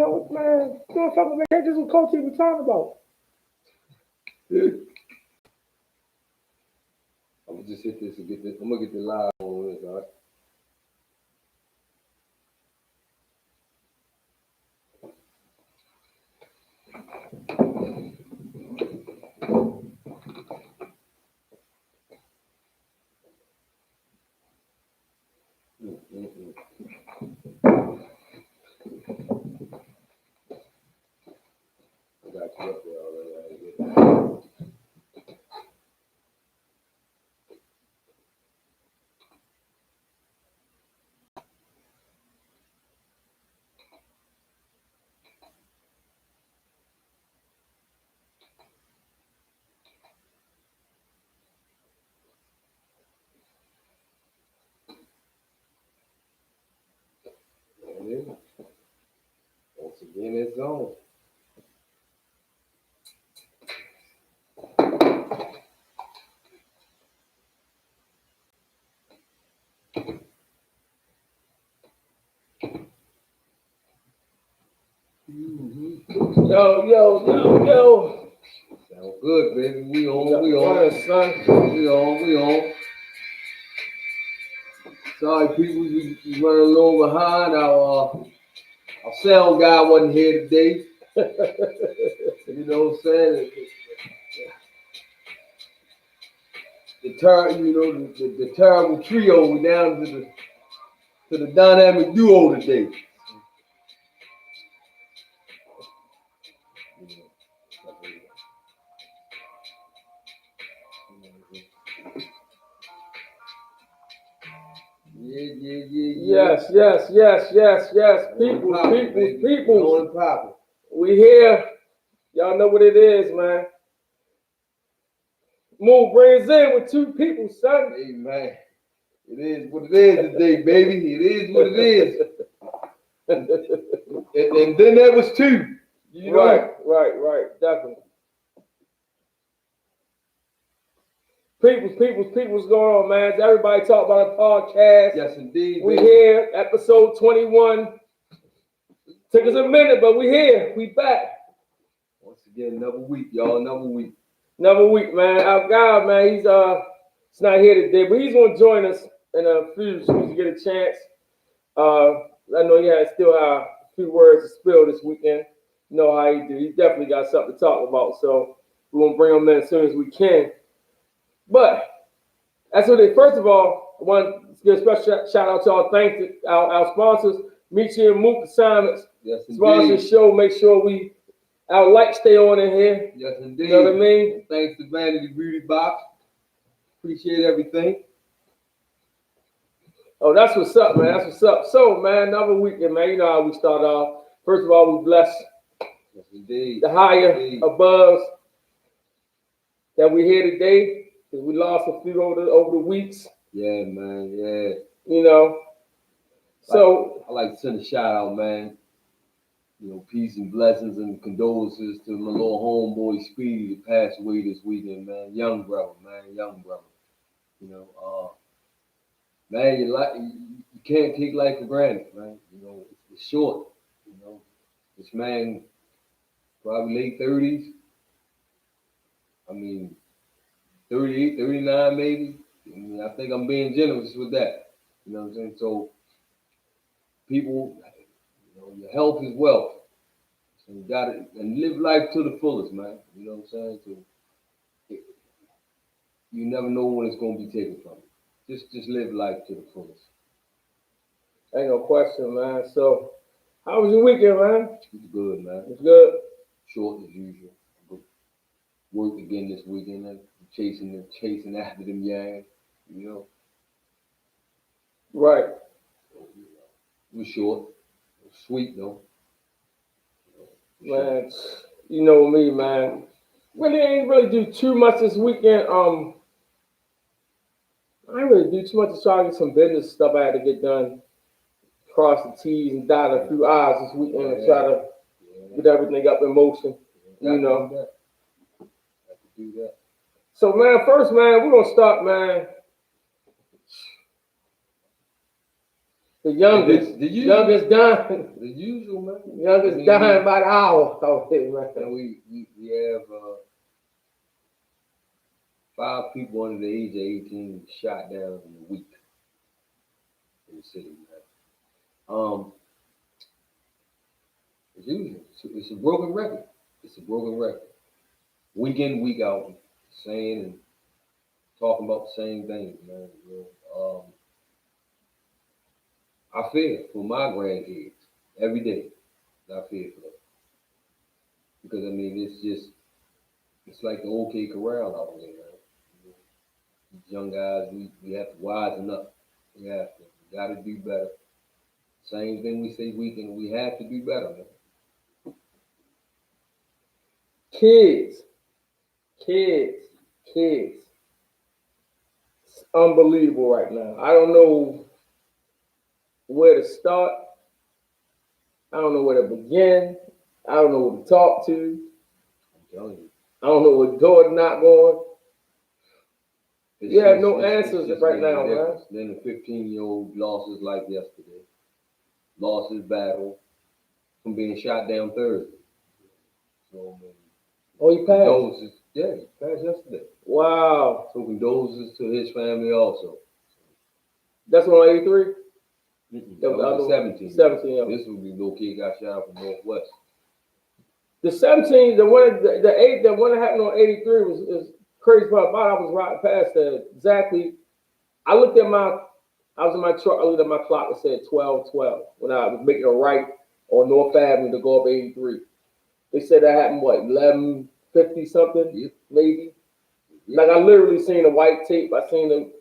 know, man, doing fucking vacations with Coach we talking about. I'm gonna just hit this and get this. I'm gonna get the live on this, all right? I got you up there already. Once again, it's on. Yo. Sound good, baby. We on. Son. We on. Sorry, people, we running a little behind. Our sound guy wasn't here today. You know what I'm saying? The terrible trio, we down to the dynamic duo today. Yeah. Yes. People. We here. Y'all know what it is, man. Move brings in with two people, son. Hey, man. It is what it is today, baby. It is what it is. and then there was two. You know? Right. Definitely. People's going on, man. Everybody talk about a podcast. Yes, indeed. We here, episode 21. Took us a minute, but we here. We back. Once again, another week, y'all. Another week, man. Our guy, man, he's not here today, but he's gonna join us in a few as soon as you get a chance. I know he still have a few words to spill this weekend. You know how he do. He definitely got something to talk about, so we're gonna bring him in as soon as we can. But that's what it. First of all, I want to give a special shout out to our sponsors, Michi and Mook Assignments. Yes, indeed. Sponsor the show. Make sure our lights stay on in here. Yes, indeed. You know what I mean? Thanks to Vanity Beauty Box. Appreciate everything. Oh, that's what's up, man. That's what's up. So, man, another weekend, man. You know how we start off. First of all, we bless Yes, indeed. the higher Indeed. above that we're here today, because we lost a few over the weeks. Yeah, man. Yeah. You know. So I like to send a shout out, man. You know, peace and blessings and condolences to my little homeboy Speedy that passed away this weekend, man. Young brother. You know, man, you can't take life for granted, man. You know, it's short. You know, this man, probably late 30s. I mean, 38, 39 maybe. I mean, I think I'm being generous with that. You know what I'm saying? So, people, you know, your health is wealth. So you got to and live life to the fullest, man. You know what I'm saying? So, you never know when it's going to be taken from you. Just live life to the fullest. ain't no question, man. So, how was your weekend, man? It's good, man. It's good. Short as usual. Work again this weekend. Chasing after them yams. You know. Right. It was short. It was sweet though. Man, you know me, man. Really ain't really do too much this weekend. I ain't really do too much to try to get some business stuff I had to get done. Cross the T's and dot a few I's this weekend and try to get everything up in motion. You know. Have to do that. So, man, first, man, we're gonna start, man. The youngest. The usual, youngest dying. the usual, man. Youngest dying by the hour. Oh, man. And we have 5 people under the age of 18 shot down in a week in the city, man. As usual, it's a broken record. It's a broken record. Week in, week out, saying and talking about the same things, man. I fear for my grandkids every day. I fear for them because I mean it's like the OK Corral out there, man. These young guys, we have to wisen up. We have to. We got to do better. Same thing we say weekend. We have to do better, man. Kids. It's unbelievable right now. I don't know where to start. I don't know where to begin. I don't know who to talk to. I'm telling you. I don't know what door to knock on. It's You have just- no it's answers just right been now, man. ridiculous. Then the 15-year-old lost his life yesterday. Lost his battle from being shot down Thursday. So, man, Oh, he passed. condolences. Yeah, he passed yesterday. Wow. So condolences to his family also. That's on 83? That was the 17. 17, yeah. This would be little kid got shot up in Northwest. The 17, the 8, the one that happened on 83 was crazy part about it. I was riding past that exactly. I was in my truck, I looked at my clock, it said 12:12 when I was making a right on North Avenue to go up 83. They said that happened, what, 11:50 something? Yep. Maybe? Yep. Like I literally seen the white tape, I seen the,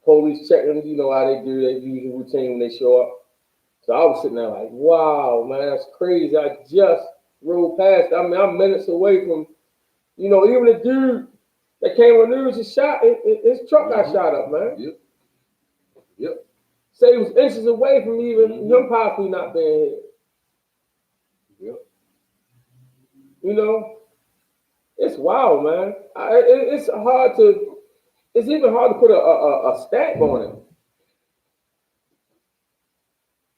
police checking, how they do their usual routine when they show up. So I was sitting there like, wow, man, that's crazy. I just rode past. I mean, I'm minutes away from, even the dude that came on the news is shot. His truck got shot up, man. Yep. Say he was inches away from even him possibly not being here. Yep. It's wild, man. It's even hard to put a stamp on it.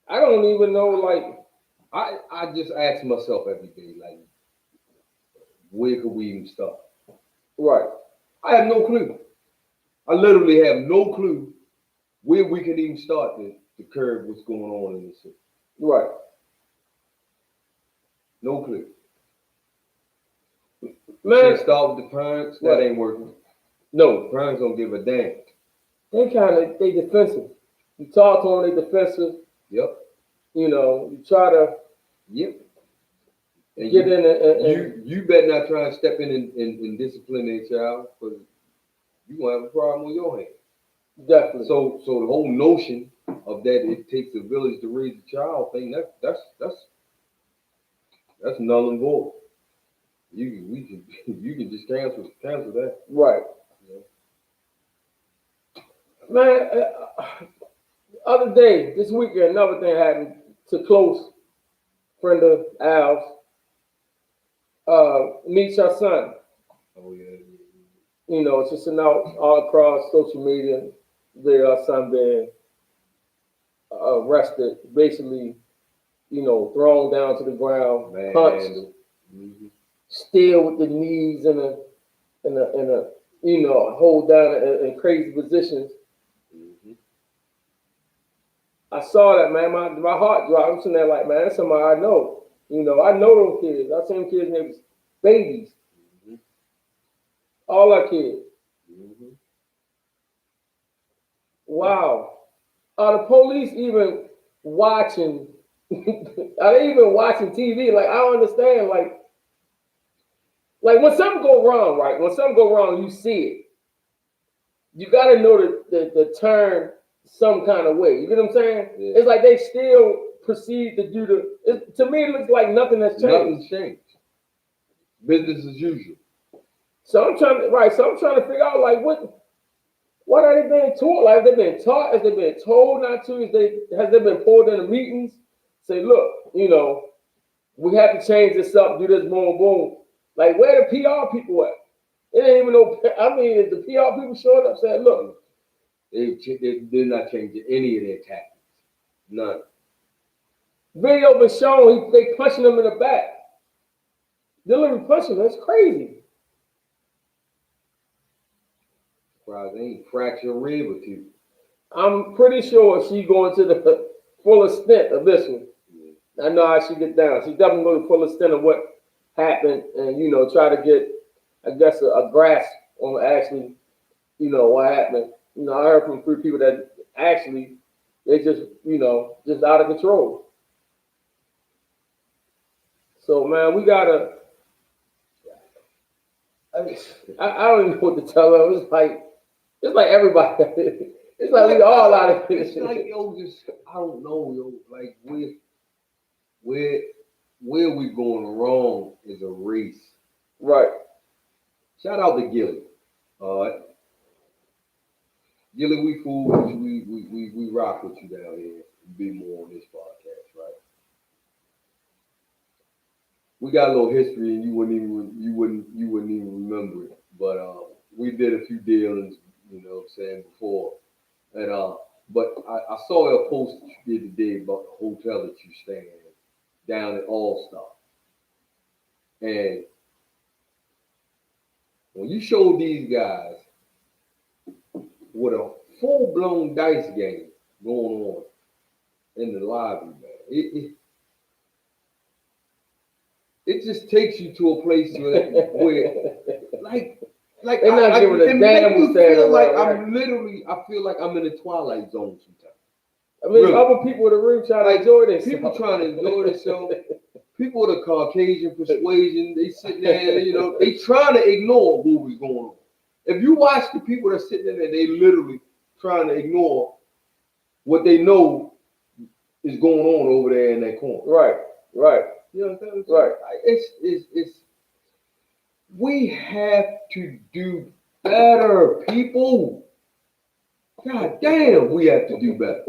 I don't even know, like, I just ask myself every day, like, where could we even start? right. I have no clue. I literally have no clue where we can even start to curb what's going on in the city. Right. No clue. Man, Start with the parents. That ain't working. No. The parents don't give a damn. They defensive. You talk to them, they defensive. Yep. You try to And get in and you better not try and step in and discipline their child because you're gonna have a problem on your hands. definitely. So the whole notion of that it takes a village to raise a child thing, that's null and void. You can just cancel that. Right. Man, other day, this weekend, another thing happened to close friend of Al's. Meets our son. Oh yeah. It's just out all across social media. Their son being arrested, basically, thrown down to the ground, punched, still with the knees in a hold down in crazy positions. I saw that, man. My heart dropped. I'm sitting there like, man, that's somebody I know. I know those kids. I seen kids named babies. All our kids. Wow. Are the police even watching? Are they even watching TV? Like, I don't understand. Like when something go wrong, right? When something go wrong, you see it. You got to know the turn some kind of way. You get what I'm saying? Yeah. It's like they still proceed to do to me, it looks like nothing has changed. Nothing's changed. Business as usual. So I'm trying to figure out, like, what are they being taught? Like, have they been taught? Has they been told not to? Has they been pulled into meetings? Say, look, we have to change this up, do this, boom, boom. Like, where the PR people at? It ain't even no. I mean, the PR people showed up saying, look, They're not changing any of their tactics. None. Video been shown they punching them in the back. Delivery punching, that's crazy. Surprised they ain't fracture a rib or two. I'm pretty sure she going to the full extent of this one. Yeah. I know how she get down. She's definitely going to full extent of what happened, and try to get, I guess, a grasp on actually, what happened. I heard from 3 people that actually they just, just out of control. So man, we gotta. I don't even know what to tell them. It's like everybody. It's like we all out of it. It's like I don't know, like where we going wrong is a race. Right. Shout out to Gilly. All right. Gilly, we fools. We rock with you down here. Be more on this podcast, right? We got a little history, and you wouldn't even remember it. But we did a few dealings, before. And but I saw a post that you did today about the hotel that you staying in down at All Star. And when you showed these guys with a full-blown dice game going on in the lobby, man, it just takes you to a place where like they're not giving a damn who's feel like right? I feel like I'm in the twilight zone sometimes. I mean, really. Other people in the room trying to enjoy themselves. People trying to enjoy themselves. People with a Caucasian persuasion, they sitting there, they trying to ignore what was going on. If you watch the people that are sitting there, they literally trying to ignore what they know is going on over there in that corner. Right. You understand? Right. It's we have to do better, people. God damn, we have to do better.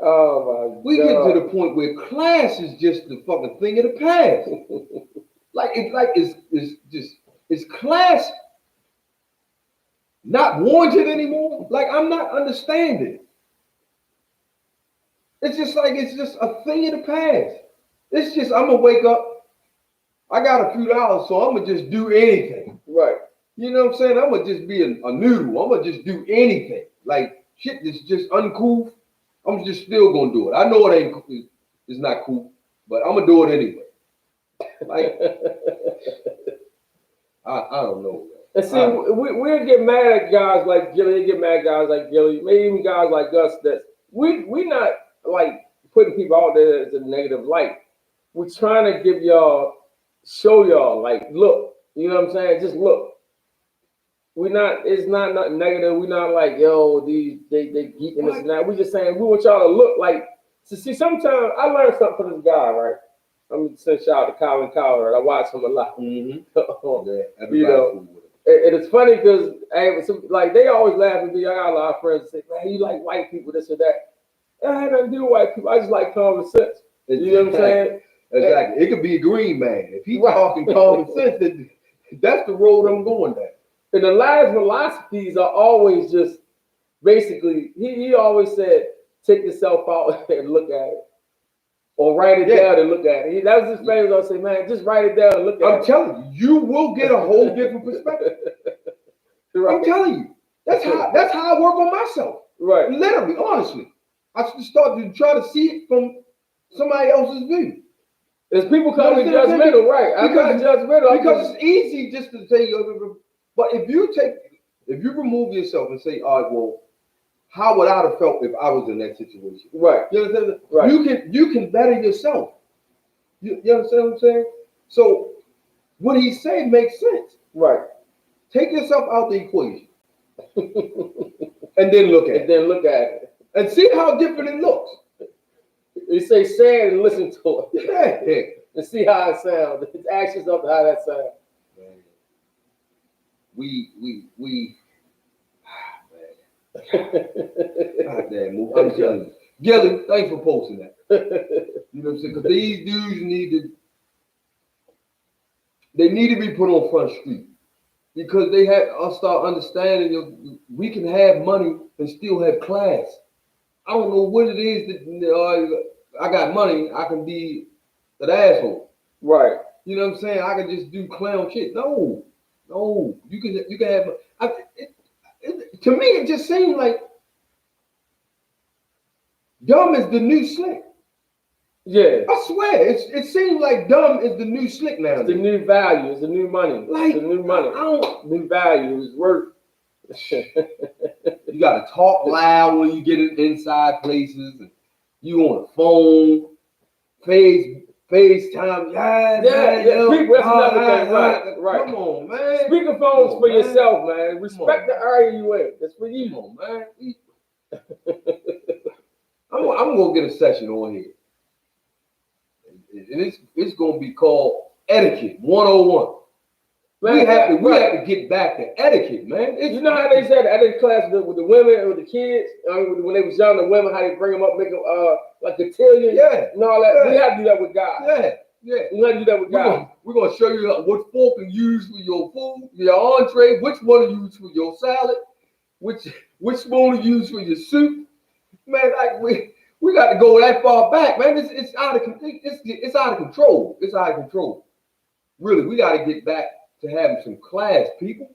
Oh my God. We get to the point where class is just the fucking thing of the past. It's class not warranted anymore? Like, I'm not understanding. It's just a thing of the past. It's just, I'm gonna wake up, I got a few dollars, so I'm gonna just do anything. Right. You know what I'm saying? I'm gonna just be a noodle. I'm gonna just do anything. Like, shit that's just uncool, I'm just still gonna do it. I know it ain't, it's not cool, but I'm gonna do it anyway. Like, I don't know. And see, we'll get mad at guys like Gilly, they get mad at guys like Gilly, maybe even guys like us that we not like putting people out there as a negative light. We're trying to give y'all, show y'all, like, look, you know what I'm saying? Just look. It's not nothing negative. We're not like, yo, they geeking us and that. We're just saying we want y'all to look like, to see, sometimes I learned something from this guy, right? I'm gonna send shout out to Colin Coward. I watch him a lot. Mm-hmm. And it's funny because like they always laugh at me. I got a lot of friends that say, man, you like white people, this or that. I had nothing to do with white people. I just like common sense. You know what I'm saying? Exactly. It could be a green man. If he's talking common sense, that's the road I'm going down. And the last philosophies are always just basically, he always said, take yourself out and look at it. Or write it down and look at it. That was his favorite. I say, man, just write it down and look at it. I'm telling you, you will get a whole different perspective. Right. I'm telling you. That's how I work on myself. Right. Literally, honestly. I just start to try to see it from somebody else's view. There's people calling me judgmental, right? I'm not judgmental. Because it's easy just to say, but if you remove yourself and say, all right, well, how would I have felt if I was in that situation? Right. You understand? Right. You can better yourself. You understand what I'm saying? So what he said makes sense. Right. Take yourself out the equation. and then look at it. And see how different it looks. You say say it and listen to it. Yeah. And see how it sounds. Ask yourself how that sounds. Man. We God damn, I'm telling you. Gilly, thanks for posting that. You know what I'm saying? Because these dudes need to be put on Front Street. because they had us start understanding that we can have money and still have class. I don't know what it is that I got money, I can be an asshole. Right. You know what I'm saying? I can just do clown shit. No, you can have. To me, it just seems like dumb is the new slick. Yeah. I swear, it seems like dumb is the new slick now. It's the new value. It's the new money. Like, it's the new money. I don't. New value is worth. You got to talk loud when you get inside places. And you on the phone, FaceTime. Yeah. People, that's another thing. Right. Come on, man. Speakerphones for yourself, man. Respect the area you in. That's for you. Come on, man. I'm gonna get a session on here, and it's gonna be called Etiquette 101. Man, we have to get back to etiquette, man. You know how they said that in class with the women and with the kids when they was young, the women, how they bring them up, make them like cotillion, and all that. Yeah. We have to do that with God. Yeah. We have to do that with God. We're gonna show you what fork to use for your food, your entree, which one to use for your salad, which spoon to use for your soup. Man, like we got to go that far back, man. It's out of it's out of control. It's out of control. Really, we got to get back to having some class, people.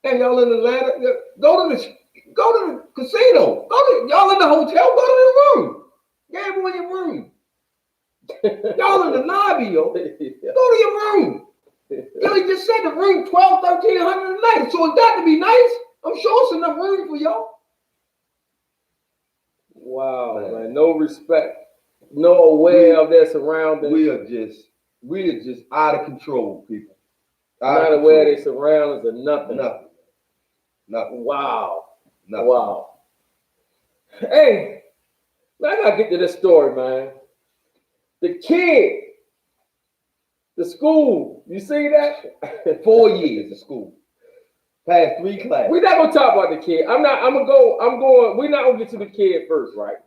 And y'all in Atlanta, go to the casino. Y'all in the hotel, go to the room. Gamble in your room. Y'all in the lobby, yo. Go to your room. You just said the room $1,200, $1,300 a night. So it's got to be nice. I'm sure it's enough room for y'all. Wow, man. No respect. No aware of their surroundings. We are just out of control, people. Not aware of their surroundings or nothing. Nothing. Wow. Nothing. Wow. Hey, I gotta get to this story, man. The kid, the school, you see that? 4 years of school. Passed 3 classes. We're not gonna talk about the kid. We're not gonna get to the kid first, right?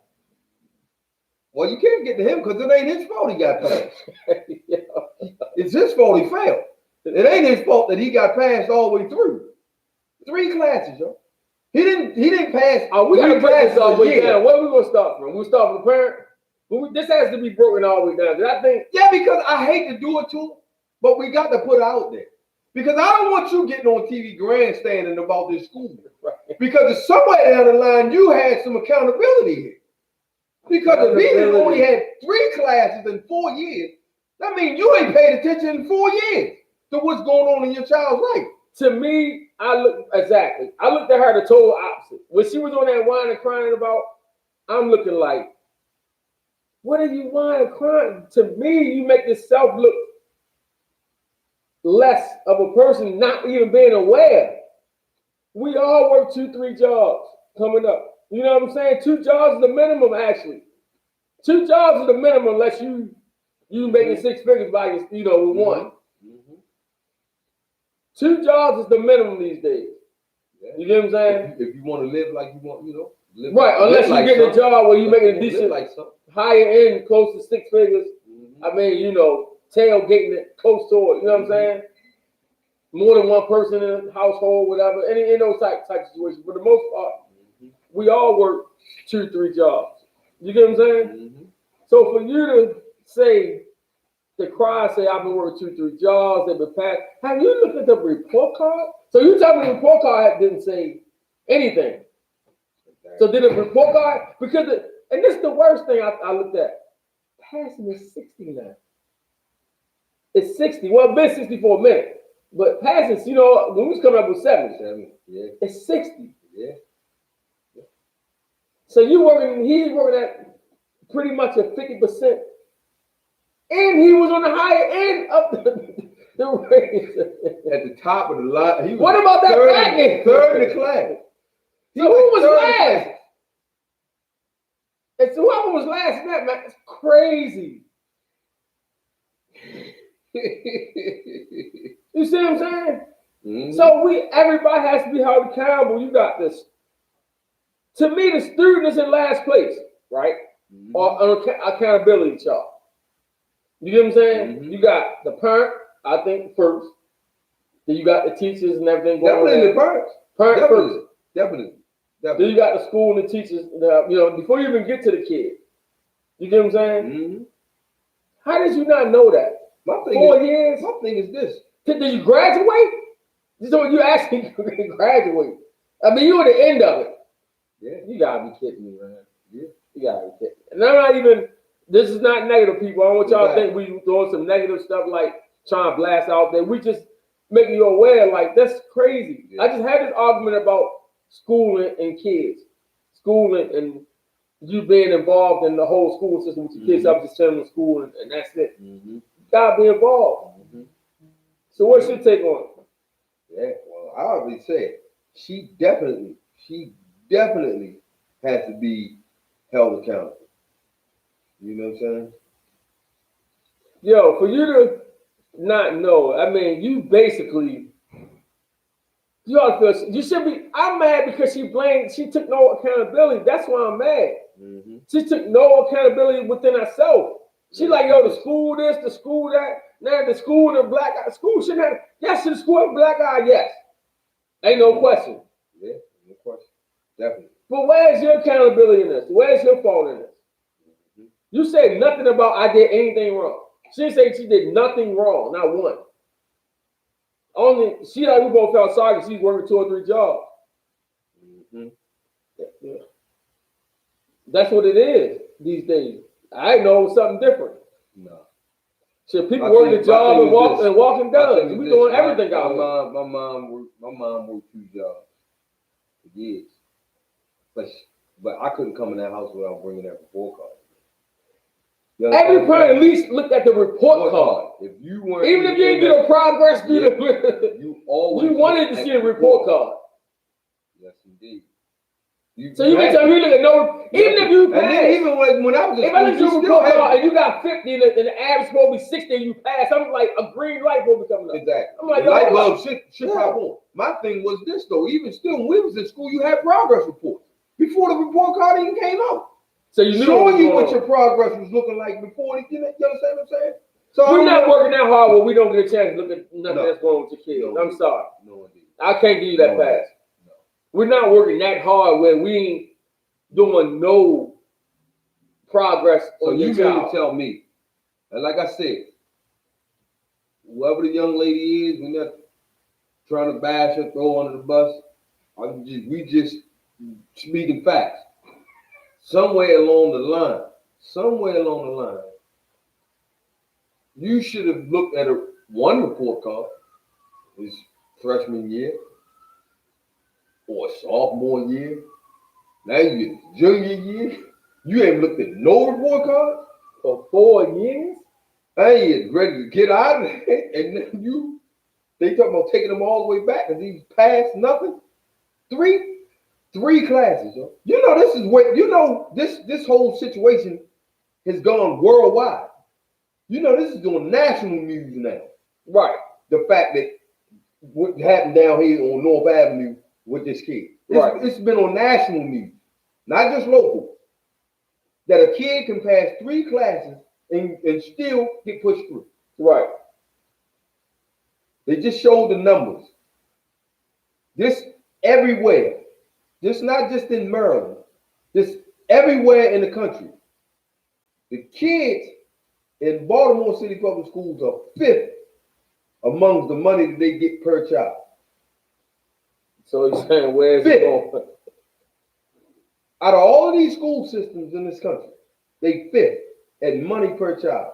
Well, you can't get to him because it ain't his fault he got passed. It's his fault he failed. It ain't his fault that he got passed all the way through. 3 classes, yo. He didn't pass. Oh, we gotta break this all the way down. Where are we gonna start from? We start from the parent? This has to be broken all the way down. I think. Yeah, because I hate to do it to him, but we got to put it out there. Because I don't want you getting on TV grandstanding about this school. Right. Because somewhere down the line, you had some accountability here. Because if he only had 3 classes in 4 years, that means you ain't paid attention in 4 years to what's going on in your child's life. To me, I looked at her the total opposite. When she was on that whining and crying about, I'm looking like, what are you whining and crying? To me, you make yourself look less of a person not even being aware. We all work 2-3 jobs coming up. You know what I'm saying? 2 jobs is the minimum, actually. 2 jobs is the minimum unless you making 6 figures by with one. Mm-hmm. 2 jobs is the minimum these days. Yeah. You get what I'm saying? If you want to live like you want, live right, unless you get a job where you making a decent, like higher end, close to 6 figures. Mm-hmm. I mean, tailgating it close to it. You know what I'm saying? More than one person in the household, whatever. Any in those type situations. For the most part, we all work 2-3 jobs. You get what I'm saying? Mm-hmm. So for you to say, I've been working 2-3 jobs, they've been passed. Have you looked at the report card? So you tell me the report card didn't say anything. So did the report card, and this is the worst thing I looked at. Passing is 60 now. It's 60. Well, it's been 60 for a minute. But passing, when we was coming up with 70, it's 60. Yeah. So he's working at pretty much a 50%. And he was on the higher end of the race. At the top of the line. What about that package? Third in the class. So who was last? And so whoever was last in that, man, it's crazy. You see what I'm saying? Mm-hmm. So everybody has to be held accountable. You got this. To me, the student is in last place, right? Mm-hmm. Or on accountability chart. You get what I'm saying? Mm-hmm. You got the parent, I think, first. Then you got the teachers and everything going Definitely on. the parents. Parents first. Definitely. Then you got the school and the teachers. Before you even get to the kid. You get what I'm saying? Mm-hmm. How did you not know that? My thing 4 years. My thing is this. Did you graduate? So you actually graduate. I mean, you at the end of it. Yeah. You gotta be kidding me, man. Yeah. You gotta be kidding me. And I'm not even. This is not negative, people. I don't want y'all to Exactly. think we doing some negative stuff like trying to blast out there. We just making you aware, like that's crazy. Yeah. I just had this argument about schooling and kids, schooling and you being involved in the whole school system with your kids. I'm just sending them to school and that's it. Mm-hmm. You gotta be involved. Mm-hmm. So what's your take on it? Yeah, well, I already said she definitely has to be held accountable. You know what I'm saying? Yo, for you to not know, I mean, you basically, you ought to feel, you should be, I'm mad because she took no accountability. That's why I'm mad. Mm-hmm. She took no accountability within herself. She like, yo, the school this, the school that, now the school, the black guy, school shouldn't have, yes, the school, the black guy, yes. Ain't no question. Yeah, no question. Definitely. But where's your accountability in this? Where's your fault in this? Mm-hmm. You said nothing about I did anything wrong. She said she did nothing wrong, not one. Only she like we both felt sorry because she's working 2 or 3 jobs. Mm-hmm. Yeah. That's what it is these days. I know something different. No. So people working a job and walking guns. We doing everything out here. My mom worked 2 jobs for years, but I couldn't come in that house without bringing that report card. Every parent at least looked at the report card. If you weren't, even if you didn't get a progress, you always wanted to see a report card. Yes, indeed. So you can tell me look at no, even if you passed. And then even when I was if I look at your report card and you got 50 and the average supposed to be 60 and you pass, I'm like a green light bulb be coming up. Exactly. I'm like, the light bulb should pop on. My thing was this though, even still when we was in school, you had progress reports before the report card even came out. So you showing you what your progress was looking like before. You understand what I'm saying? So we're not working that hard when we don't get a chance to look at nothing that's going on with your kids. I'm sorry. No, indeed. I can't give you that pass. No. We're not working that hard where we ain't doing no progress on your child. So you mean to tell me, and like I said, whoever the young lady is, we're not trying to bash her, throw under the bus. We just speaking facts. Somewhere along the line, you should have looked at one report card, his freshman year or sophomore year. Now you junior year, you ain't looked at no report card for 4 years. I ain't ready to get out of it, and then they talking about taking them all the way back because he's passed nothing. Three classes, yo. This whole situation has gone worldwide. This is doing national news now. Right. The fact that what happened down here on North Avenue with this kid. It's been on national news, not just local. That a kid can pass 3 classes and still get pushed through. Right. They just showed the numbers. This everywhere. This not just in Maryland. This everywhere in the country. The kids in Baltimore City Public Schools are 5th among the money that they get per child. So you're saying where's it going? Out of all of these school systems in this country, they 5th at money per child.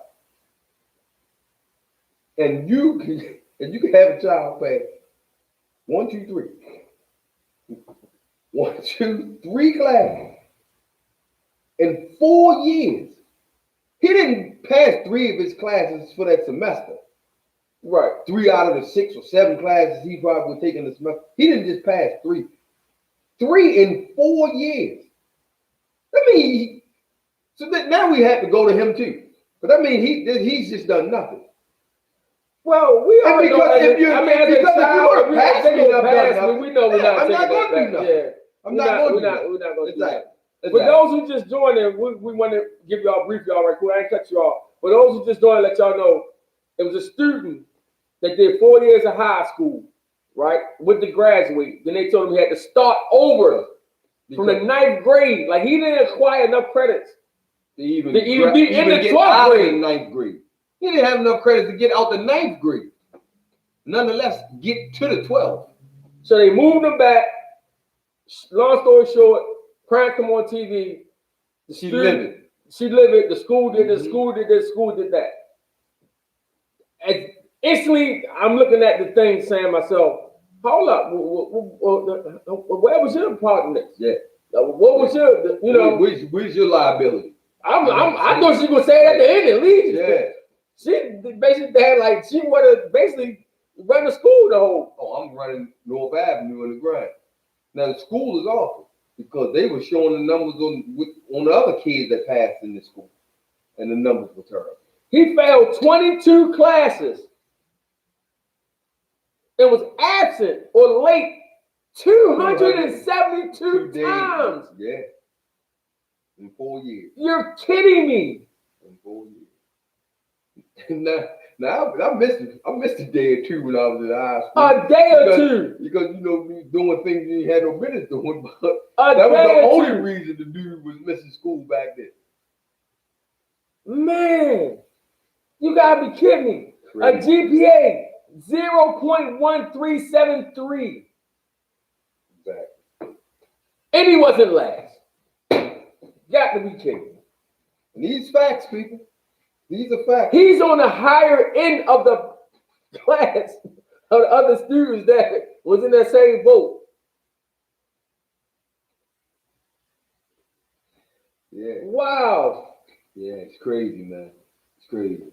And you can have a child pass 1, 2, 3. 1, 2, 3 classes in 4 years. He didn't pass 3 of his classes for that semester. Right. 3 out of the 6 or 7 classes he probably would take in the semester. He didn't just pass 3. 3 in 4 years. I mean, so that now we have to go to him too. But I mean, he's just done nothing. Well, we are because if you're we know we're not. I'm not going to do nothing. Yeah. I'm not going to do We're not going to do that. Exactly. For those who just joined in, we want to give y'all a brief, y'all right quick. I ain't cut you off. For those who just joined, let y'all know it was a student that did 4 years of high school, right, with the graduate. Then they told him he had to start over from the 9th grade. Like he didn't acquire enough credits to even be in the get 12th out of the grade. 9th grade. He didn't have enough credits to get out the 9th grade. Nonetheless, get to the 12th. So they moved him back. Long story short, pranked him on TV. She lived it. The school did this, school did this, school did that. And instantly, I'm looking at the thing saying to myself, hold up, where was your part in this? Yeah. What was your, you know? Where's your liability? I thought she was going to say it at the end and leave. Yeah. She basically had like, she wanted to basically run the school the whole. Oh, I'm running North Avenue in the grind. Now, the school is awful because they were showing the numbers on the other kids that passed in the school, and the numbers were terrible. He failed 22 classes and was absent or late 272 times. Yeah. In 4 years. You're kidding me. In 4 years. Now I missed a day or two when I was in high school. A day or two. Because you know, doing things you had no business doing, but that was the only reason the dude was missing school back then. Man, you gotta be kidding me. Crazy. A GPA 0.1373. Exactly. And he wasn't last. Got to be kidding me. And these facts, people. These are facts. He's on the higher end of the class of the other students that was in that same boat. Yeah. Wow. Yeah, it's crazy, man. It's crazy.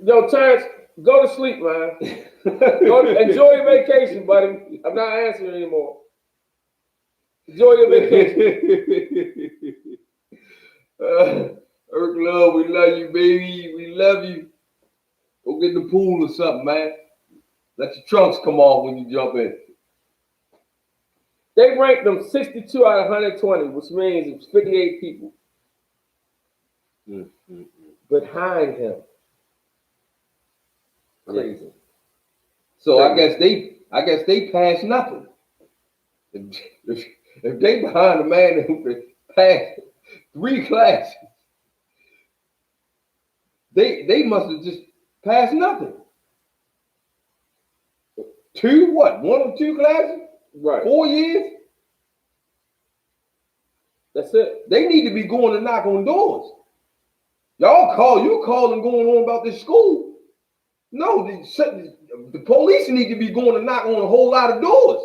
Yo, Terrence, go to sleep, man. Enjoy your vacation, buddy. I'm not answering anymore. Enjoy your vacation. Irk Love, we love you, baby. We love you. Go get in the pool or something, man. Let your trunks come off when you jump in. They ranked them 62 out of 120, which means it's 58 people behind him. Crazy. Yeah. So I guess they passed nothing. If they behind a man who passed 3 classes, they must have just passed nothing. 1 or 2 classes? Right. 4 years? That's it. They need to be going to knock on doors. You call and going on about this school. No, the police need to be going to knock on a whole lot of doors.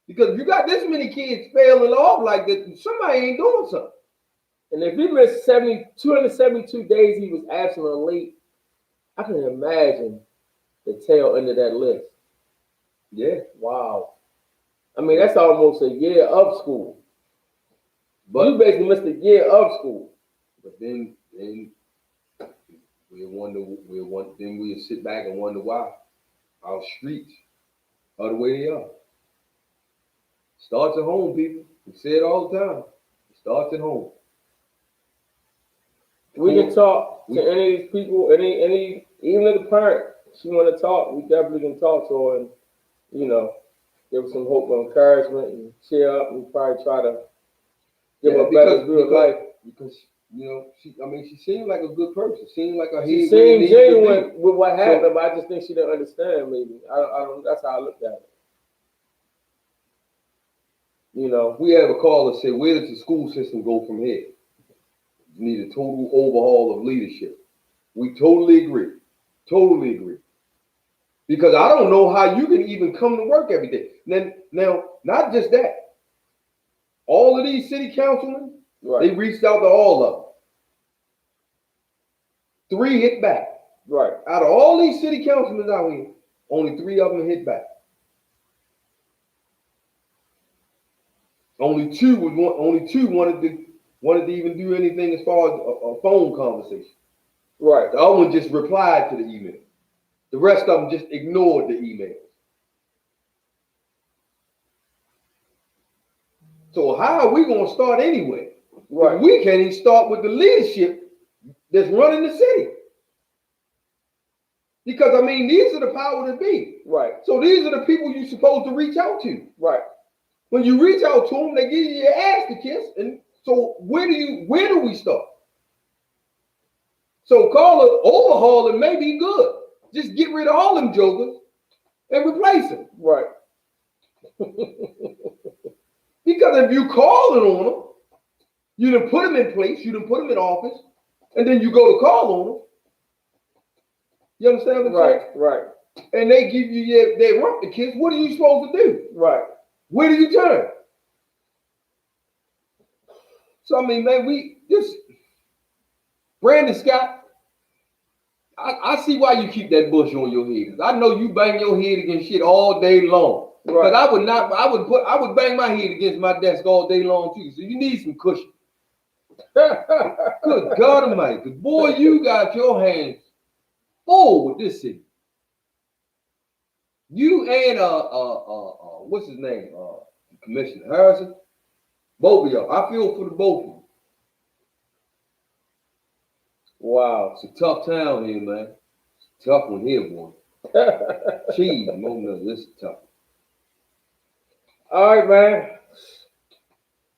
Because if you got this many kids failing off like that, somebody ain't doing something. And if he missed 272 days he was absent or late, I can imagine the tail end of that list. Yeah. Wow. I mean, that's almost a year of school. But you basically missed a year of school. But then we'll sit back and wonder why our streets are the way they are. Starts at home, people. We say it all the time. It starts at home. We can talk to any of these people, any even if the parent, she want to talk, we definitely can talk to her and, you know, give her some hope and encouragement and cheer up and probably try to give her a better view of life. Because, you know, she seemed like a good person. Seemed like she seemed genuine with what happened, but I just think she didn't understand. Maybe I don't. That's how I looked at it. You know, we have a caller say, "Where does the school system go from here?" You need a total overhaul of leadership. We totally agree. Totally agree. Because I don't know how you can even come to work every day. Now, not just that. All of these city councilmen, right, they reached out to all of them. 3 hit back. Right. Out of all these city councilmen out here, only 3 of them hit back. Only two wanted to even do anything as far as a phone conversation. Right. The other one just replied to the email. The rest of them just ignored the emails. So how are we going to start anyway? Right. We can't even start with the leadership that's running the city. Because, I mean, these are the power that be. Right. So these are the people you're supposed to reach out to. Right. When you reach out to them, they give you your ass to kiss. And so where do we start? So call it overhauling may be good. Just get rid of all them jokers and replace them. Right. Because if you calling on them, you done put them in place, you done put them in office, and then you go to call on them. You understand what I'm saying? Right. And they give you their rump to kiss. What are you supposed to do? Right. Where do you turn? So I mean, man, Brandon Scott, I see why you keep that bush on your head. I know you bang your head against shit all day long. Right. But I would bang my head against my desk all day long too. So you need some cushion. Good God Almighty, boy, you got your hands full with this city. You and what's his name? Commissioner Harrison. Both of y'all. I feel for the both of you. Wow. It's a tough town here, man. It's a tough one here, boy. Cheese, this is tough. All right, man.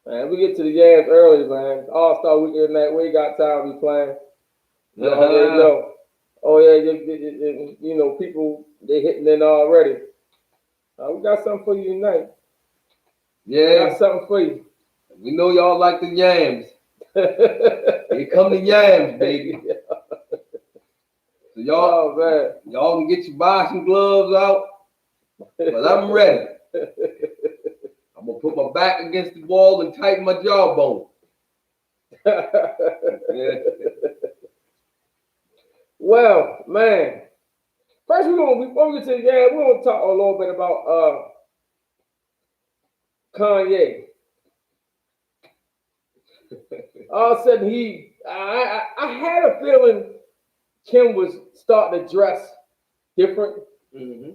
Man, we get to the games early, man. All-Star weekend night. We got time to be playing. You already know. Oh yeah, you know, people they hitting in already. We got something for you tonight. Yeah, we got something for you. We know y'all like the yams. Here come the yams, baby. So y'all can get your boxing gloves out, but I'm ready. I'm gonna put my back against the wall and tighten my jawbone. Yeah. Well, man. First, before we get to the game, we're gonna talk a little bit about Kanye. All of a sudden, I had a feeling Kim was starting to dress different. Mm-hmm.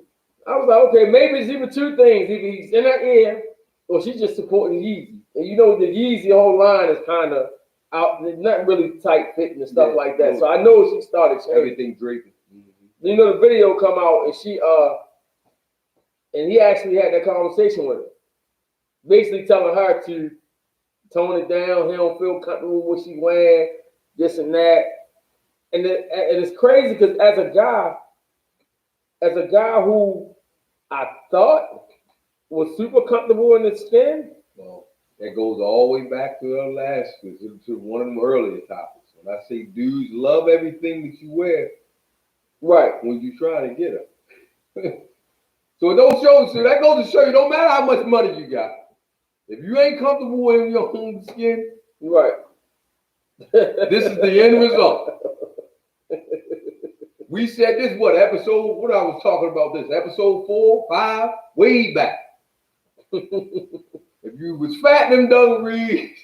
I was like, okay, maybe it's even two things. Either he's in her ear or she's just supporting Yeezy. And you know, the Yeezy whole line is kind of out, not really tight fitting and stuff like that. So I know she started changing. Everything draping. Mm-hmm. You know, the video come out and and he actually had that conversation with her. Basically telling her to tone it down. He don't feel comfortable with what she wearing, this and that. And it's crazy because as a guy who I thought was super comfortable in his skin. Well, that goes all the way back to our to one of them earlier topics. When I say dudes love everything that you wear, right? When you try to get them. So it don't show. So that goes to show you, don't matter how much money you got, if you ain't comfortable in your own skin, right? This is the end result. We said this, what I was talking about this, episode 4, 5, way back. If you was fat in them dungarees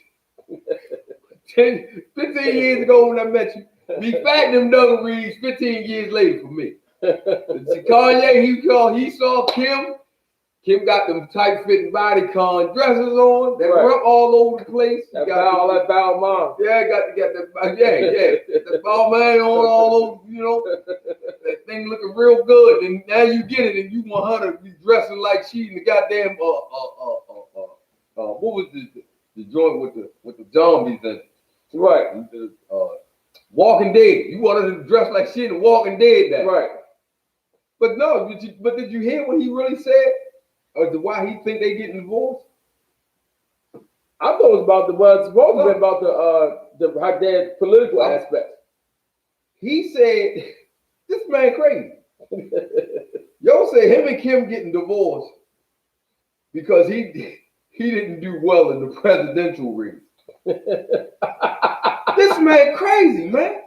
15 years ago when I met you, be fat in them dungarees 15 years later for me. Kanye, he saw Kim. Kim got them tight-fitting bodycon dresses on that were all over the place. That bow mom. Yeah, got that. The Balmain on all over, you know. That thing looking real good, and now you get it, and you want her to be dressing like she in the goddamn what was the joint with the zombies in it? Right. Walking Dead. You want her to dress like she in the Walking Dead now. Right. But no, did you hear what he really said? Or why he think they getting divorced? I thought it was about her dad's political aspect. He said, this man crazy. Yo said him and Kim getting divorced because he didn't do well in the presidential race. This man crazy, man.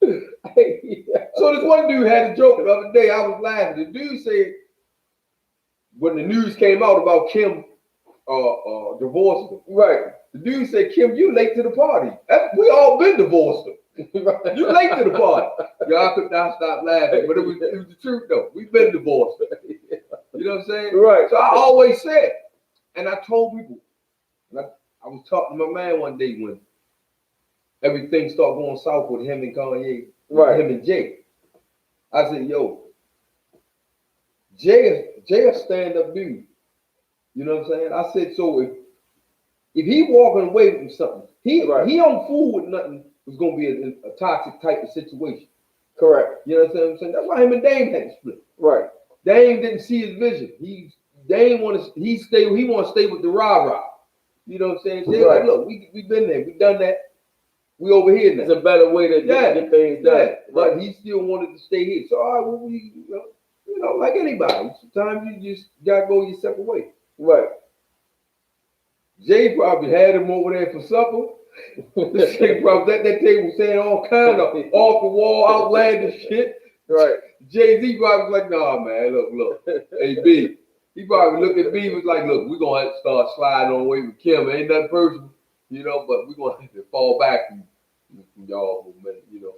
So this one dude had a joke the other day. I was laughing. The dude said, when the news came out about Kim divorcing, right? The dude said, "Kim, you late to the party. We all been divorced. You late to the party." Y'all could not stop laughing, but it was the truth though. We've been divorced. You know what I'm saying? Right. So I always said, and I told people, and I was talking to my man one day when everything started going south with him and Kanye, right? Him and Jay. I said, yo, Jay a stand-up dude. You know what I'm saying? I said, so if he walking away from something, he don't fool with nothing. It's gonna be a toxic type of situation. Correct. You know what I'm saying? That's why him and Dame had to split. Right. Dame didn't see his vision. Dame want to he want to stay with the rah-rah. You know what I'm saying? Jay like, look, we been there, we done that. We over here now. It's a better way to get things done. Yeah. But he still wanted to stay here. So all right, well, you know, like anybody, sometimes you just gotta go your separate way. Right. Jay probably had him over there for supper. Jay probably at that table saying all kind of off the wall, outlandish shit. Right. Jay-Z probably was like, nah, man, look. Hey, B. He probably looked at B and was like, look, we're going to have to start sliding on away with Kim. Ain't nothing personal, you know, but we're going to have to fall back from y'all for a minute, you know,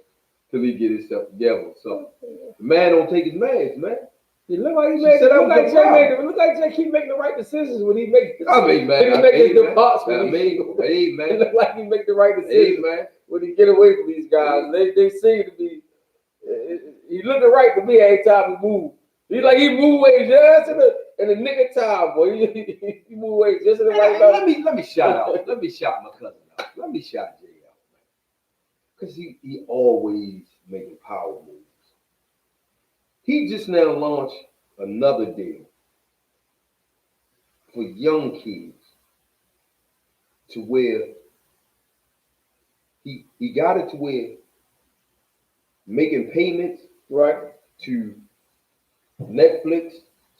till he get himself together. So the man don't take his meds, man. He look like he made. Look like Jay keep making the right decisions when he makes. I mean, man. He make his departs when hey, man. It look like he make the right decisions, man. When he get away from these guys. They seem to be. He looking right to me every time he move. He like he move away just in the nick of time, boy. He move away just in the right time. Let me shout out. Let me shout my cousin out. Let me shout Jay out, man. Because he always making power moves. He just now launched another deal for young kids to where he got it to where making payments to Netflix,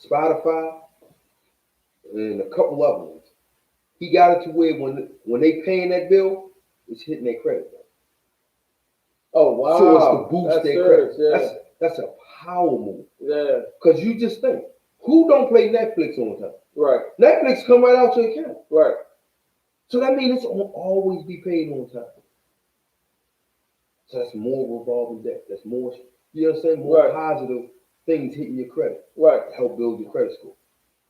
Spotify, and a couple other ones. He got it to where when they paying that bill, it's hitting their credit. Oh wow! So it's to boost their credit. Yeah. That's a power move. Yeah. Because you just think, who don't play Netflix on time? Right. Netflix come right out your account. Right. So that means it's gonna always be paid on time. So that's more revolving debt. That's more, you know what I'm saying? More positive things hitting your credit. Right. To help build your credit score.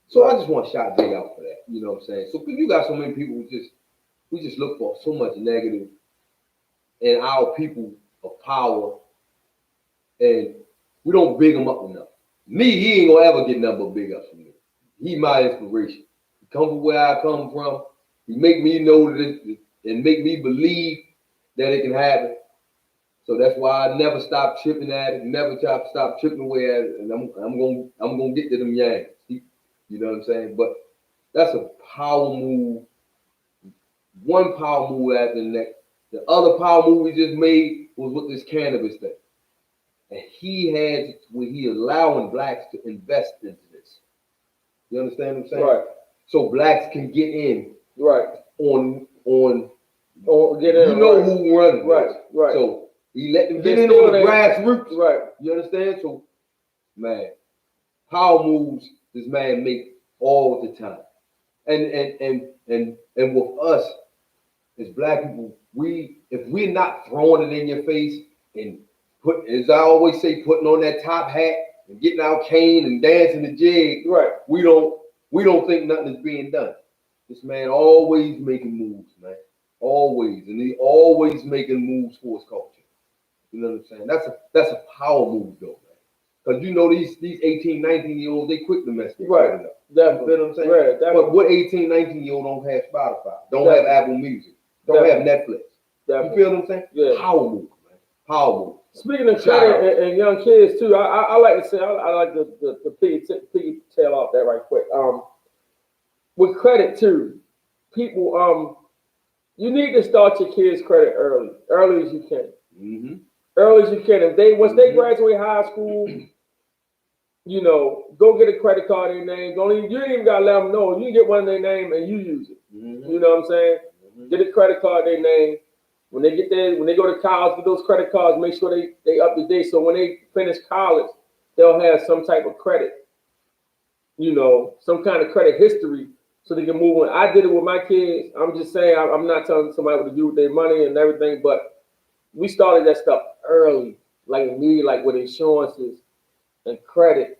So I just want to shout Jay out for that. You know what I'm saying? So you got so many people we just look for so much negative in our people of power, and we don't big them up enough. Me, he ain't gonna ever get nothing but big ups from me. He my inspiration. He come from where I come from. He make me know that and make me believe that it can happen. So that's why I never stop chipping at it, never stop chipping away at it, and I'm gonna get to them yanks. You know what I'm saying? But that's a power move. One power move after the next. The other power move we just made was with this cannabis thing. And he had where he allowing blacks to invest into this. You understand what I'm saying? Right. So blacks can get in. Right. On get in. You know who runs. Right. Right. So he let them get in on the grassroots. Right. You understand? So man, power moves this man make all the time. And with us as black people, if we're not throwing it in your face and as I always say, putting on that top hat and getting our cane and dancing the jig, we don't think nothing is being done. This man always making moves, man. Always. And he always making moves for his culture. You know what I'm saying? That's a power move though, man. Because you know these 18, 19-year-olds, they quick to mess their credit up. Definitely. You know what I'm saying? Right, but what 18, 19-year-old don't have Spotify, don't have Apple Music, don't have Netflix. You feel what I'm saying? Yeah. Power move, man. Power move. Speaking of credit and young kids too, I like to say I like the piggy tail off that right quick. With credit too, people you need to start your kids' credit early as you can. Mm-hmm. Early as you can. If once they graduate high school, you know, go get a credit card in their name. You ain't even gotta let them know. You can get one in their name and you use it. Mm-hmm. You know what I'm saying? Mm-hmm. Get a credit card in their name. When they get there, when they go to college, get those credit cards, make sure they up to date. So when they finish college, they'll have some type of credit, you know, some kind of credit history so they can move on. I did it with my kids. I'm just saying, I'm not telling somebody what to do with their money and everything, but we started that stuff early, like me, like with insurances and credit.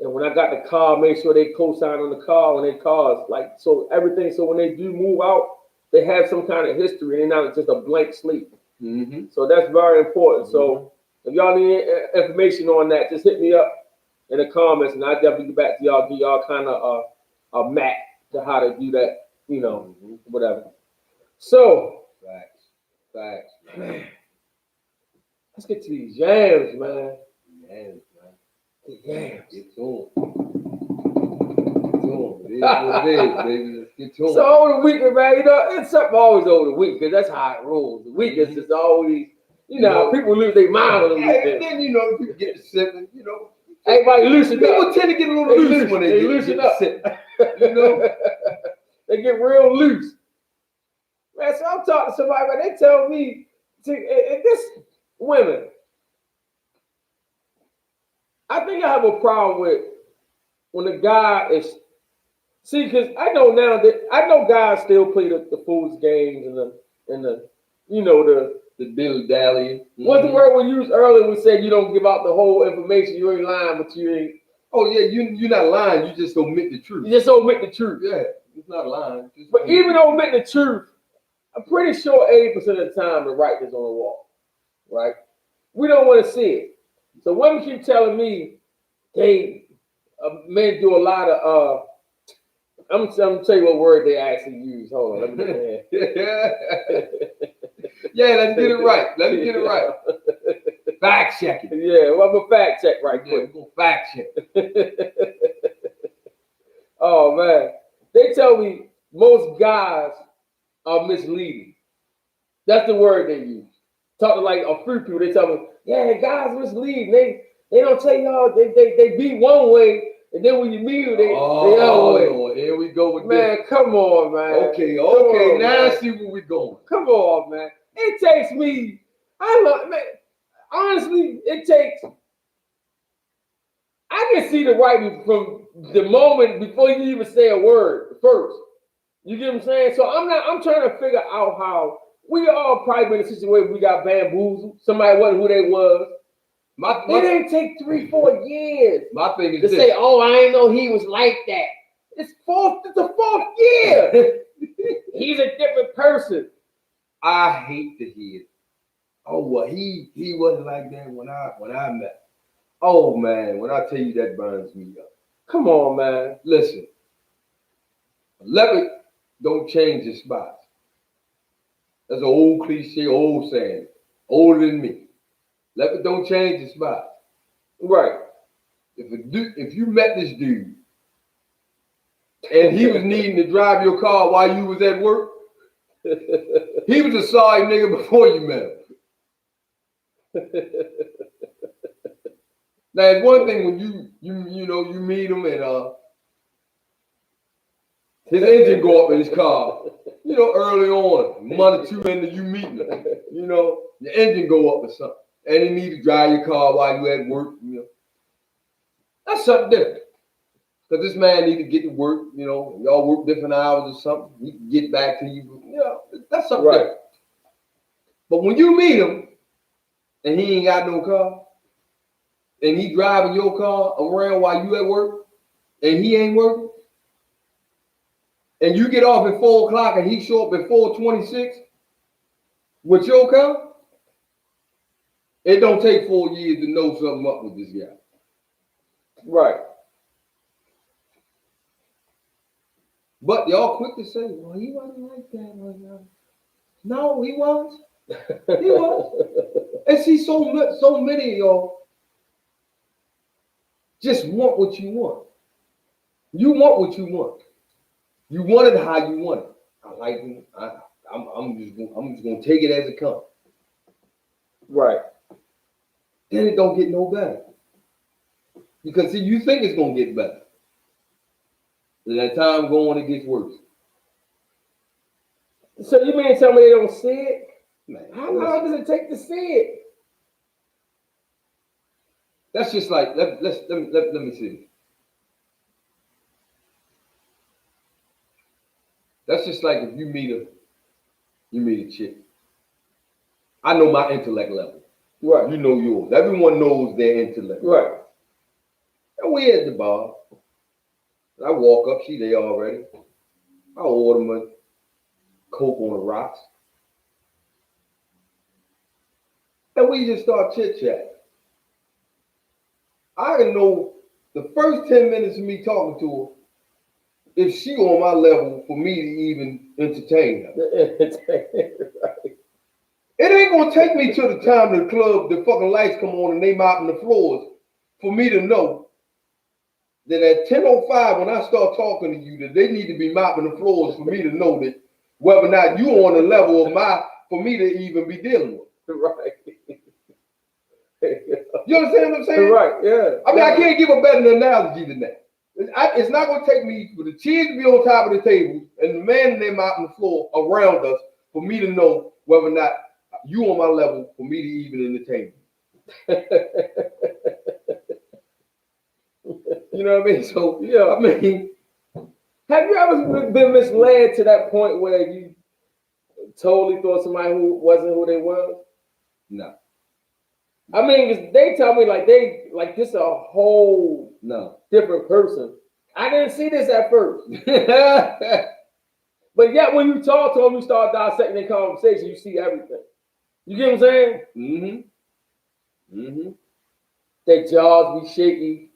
And when I got the car, make sure they co-sign on the car when they cars, like, so everything. So when they do move out, they have some kind of history and they're not just a blank slate. Mm-hmm. So that's very important. Mm-hmm. So If y'all need information on that, just hit me up in the comments, and I'll definitely get back to y'all, give y'all kind of a map to how to do that, whatever. So, Facts. let's get to these jams, man. Yams, man. The yams. Get to 'em. It is what it is, baby. Let's get to 'em. So over the weekend, man, it's something always over the week, because that's how it rolls. The weekend's just always, people lose their mind on the Yeah, weekend. then people get to sipping, Everybody loosen up. People tend to get a little loose when they loosen get up. sipping. They get real loose. Man, so I'm talking to somebody, man, they tell me, this women, I think I have a problem with when a guy is, because I know now that, I know guys still play the fool's games and the dilly dally. What's the word we used earlier? We said you don't give out the whole information. You ain't lying, but you ain't. Oh yeah, you're not lying. You just omit the truth. You just omit the truth. Yeah, it's not lying. But even omitting the truth, I'm pretty sure 80% of the time the right is on the wall, right? We don't want to see it. So women keep telling me men do a lot of. I'm gonna tell you what word they actually use. Hold on, let me get Yeah, let's get it right. Fact checking. Yeah, well, I'm gonna fact check right quick. We're gonna fact check. Oh man, they tell me most guys are misleading. That's the word they use. Talking to like a few people, they tell me, yeah, guys misleading. They don't tell y'all they be one way, and then when you meet them, they other way. Lord, here we go with man, this. come on, man. Okay, on, now man. I see where we going. Come on, man. It takes me. Honestly, it takes. I can see the writing from the moment before you even say a word first. You get what I'm saying? So I'm trying to figure out how we all probably been in a situation where we got bamboozled. Somebody wasn't who they was. It didn't take 3-4 years. My thing is to say, oh, I didn't know he was like that. It's the fourth year. He's a different person. I hate to hear it. Oh well, he wasn't like that when I met. Oh man, when I tell you that burns me up. Come on, man. Listen, leopard don't change his spots. That's an old cliche, old saying, older than me. Leopard don't change his spots. Right. If you met this dude and he was needing to drive your car while you was at work, he was a sorry nigga before you met him. Now it's one thing when you meet him and his engine go up in his car, early on, a month or two into you meeting him, the engine go up or something, and he need to drive your car while you at work, That's something different. Because this man need to get to work, y'all work different hours or something, he can get back to you, that's something different. But when you meet him and he ain't got no car, and he driving your car around while you at work, and he ain't working, and you get off at 4 o'clock and he show up at 4:26 with your car, it don't take 4 years to know something up with this guy. Right. But y'all quick to say, well, he wasn't like that. No, he was. He was. And see, so many of y'all just want what you want. You want what you want. You want it how you want it. I like him. I'm just gonna take it as it comes. Right. Then it don't get no better. Because see, you think it's gonna get better. Then that time going, it gets worse. So you mean tell me they don't see it? Man, how long does it take to see it? That's just like let me see. That's just like if you meet a chick. I know my intellect level. Right. You know yours. Everyone knows their intellect. Right. And we at the bar. I walk up, she there already. I order my Coke on the rocks. And we just start chit-chatting. I can know the first 10 minutes of me talking to her if she on my level for me to even entertain her. It ain't gonna take me to the time the club, the fucking lights come on and they mopping the floors for me to know that at 10:05 when I start talking to you that they need to be mopping the floors for me to know that whether or not you on the level of for me to even be dealing with. Right. You understand what I'm saying? Right, yeah. I mean, I can't give a better analogy than that. It's not going to take me for the cheese to be on top of the table and the man and them out on the floor around us for me to know whether or not you on my level for me to even entertain you. You know what I mean? So, yeah, I mean. Have you ever been misled to that point where you totally thought somebody who wasn't who they was? No. I mean, they tell me like this a whole different person. I didn't see this at first. But yet when you talk to them, you start dissecting their conversation, you see everything. You get what I'm saying? Mm-hmm. Mm-hmm. Their jaws be shaky.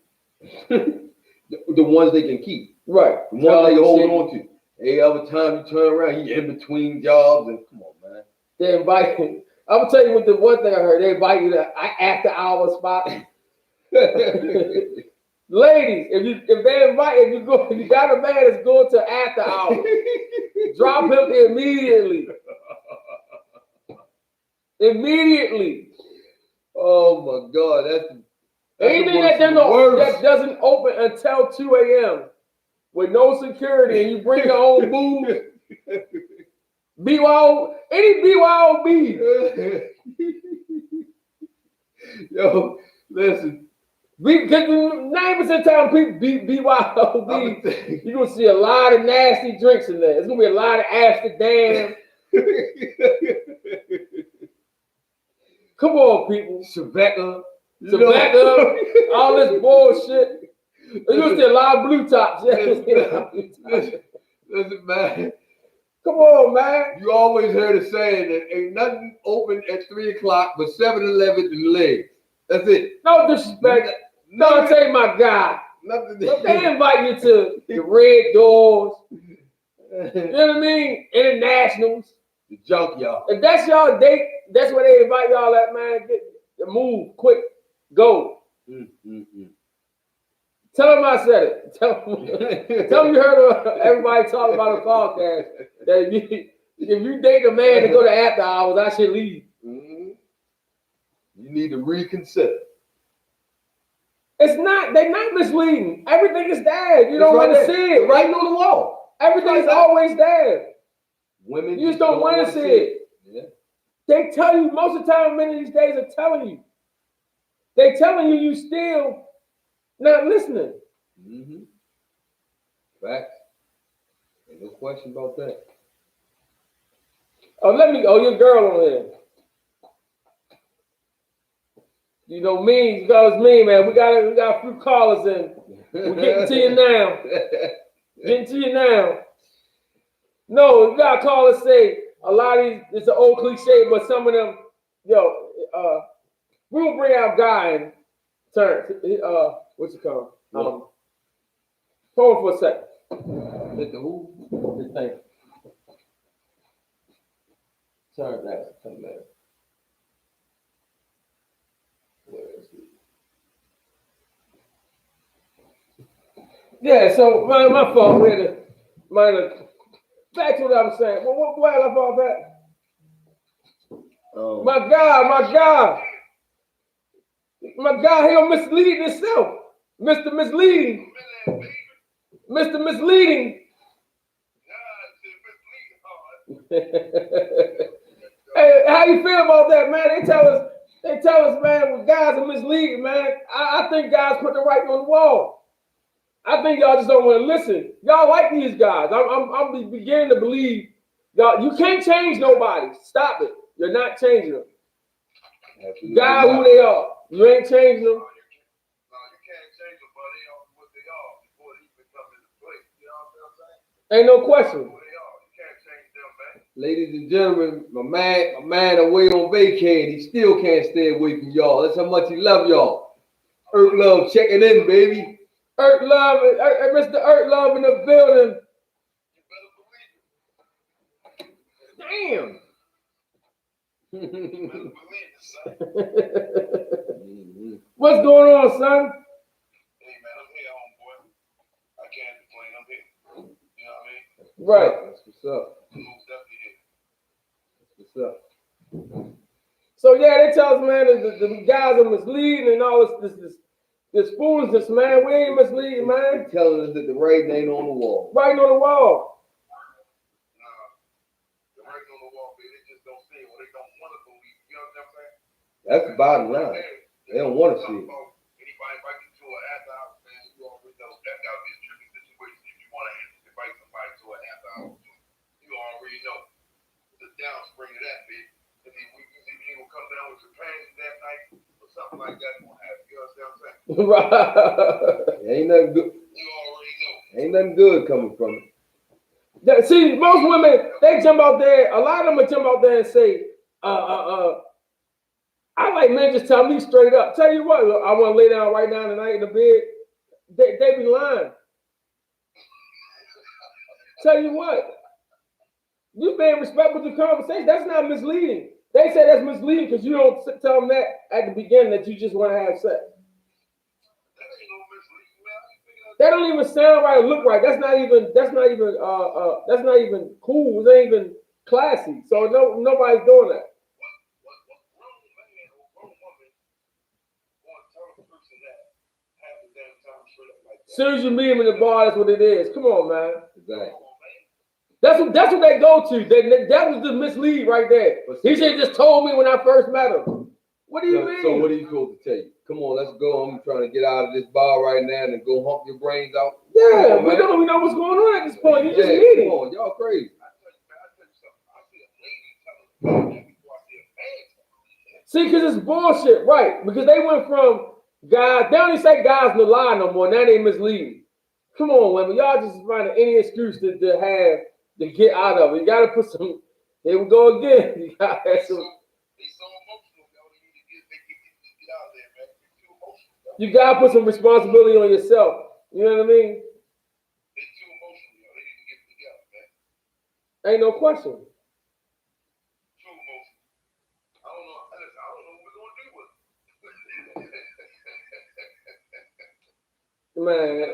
The ones they can keep. Right. The ones they hold on to. Every other time you turn around, he in between jobs and come on, man. They invite you. I'm gonna tell you what the one thing I heard. They invite you to after hour spot. Ladies, if you got a man that's going to after hours, drop him immediately. Immediately. Oh my God, that's anything that doesn't open until 2 a.m. with no security and you bring your own booze. Any BYOB. Yo, listen. Because 90% of the time people BYOB, you're going to see a lot of nasty drinks in there. It's going to be a lot of Amsterdam. Come on, people. Shabecca, all this bullshit. You're going to see a lot of blue tops. Listen, man. Come on, man. You always heard it saying that ain't nothing open at 3 o'clock but 7-Eleven and legs. That's it. No disrespect. No, I tell you, my guy. They invite you to the Red Doors. You know what I mean? Internationals. The junkyard. If that's y'all date, that's where they invite y'all at, man. Move quick. Go. Tell them I said it. Tell them you heard everybody talking about a podcast that if you date a man to go to after hours, I should leave. Mm-hmm. You need to reconsider. They're not misleading. Everything is there. You don't want to see it. Right on the wall. Everything's always there. Women you just don't want to see it. Yeah. They tell you, most of the time, men these days are telling you. They telling you still not listening. Mm-hmm. Facts. Ain't no question about that. Your girl on here. You know me, you got us me, man. We got a few callers in. We're getting to you now. No, you gotta call and say a lot of these, it's an old cliche, but some of them, we will bring out Guy and turn. What's it called? Hold on for a second. Hit the who? This thing. Turn that. Come back. Where is it? Yeah, so my fault. We had to back to what I was saying. Well, where I fall back? Oh. My God, he'll mislead himself. Mr. Misleading. Hey, how you feel about that, man? They tell us, man, when guys are misleading, man. I think guys put the writing on the wall. I think y'all just don't want to listen. Y'all like these guys. I'm beginning to believe y'all. You can't change nobody. Stop it. You're not changing them. Guys, who they are. You ain't changing them. Ain't no question. Ladies and gentlemen, my man away on vacation, he still can't stay away from y'all. That's how much he love y'all. Earth Love checking in, baby. Earth Love, Mr. Earth Love in the building. Damn. What's going on, son? Hey man, I'm here, homeboy. I can't complain. I'm here. You know what I mean? Right. That's what's up. Most definitely here. That's what's up. So yeah, they tell us, man, that the guys are misleading and all this foolishness, man. We ain't misleading, man. They're telling us that the writing ain't on the wall. Writing on the wall. Nah, the writing on the wall, baby. They just don't see it, or they don't want to believe. You know what I'm saying? That's the bottom line. They don't want to see it. Anybody invite you to an after hour, man, you already know that gotta be a tricky situation if you want to invite somebody to an after hour. You already know the downspring of that, bitch. And then we gonna come down with your pants that night or something like that. Gonna have, you know what I'm saying? Right. Ain't nothing good. You already know. Ain't nothing good coming from it. See, most women, they jump out there, a lot of them will jump out there and say, I like men just tell me straight up. Tell you what, I want to lay down right now tonight in the bed. They be lying. Tell you what, you being respectful to the conversation. That's not misleading. They say that's misleading because you don't tell them that at the beginning that you just want to have sex. That don't even sound right or look right. That's not even cool. It ain't even classy. So nobody's doing that. As soon as you meet him in the bar, that's what it is. Come on, man. Exactly. That's what they go to. That was the mislead right there. He should have just told me when I first met him. What do you mean? So what are you supposed to tell you? Come on, let's go. I'm trying to get out of this bar right now and go hump your brains out. Yeah, we know what's going on at this point. You just meet him. Come on, y'all crazy. See, because it's bullshit, right? Because they went from guys, they don't even say guys no lie no more. Now they misleading. Come on, women. Y'all just finding any excuse to get out of it. You got to put some, here we go again. You got to have some. You got to put some responsibility on yourself. You know what I mean? Ain't no question. Man.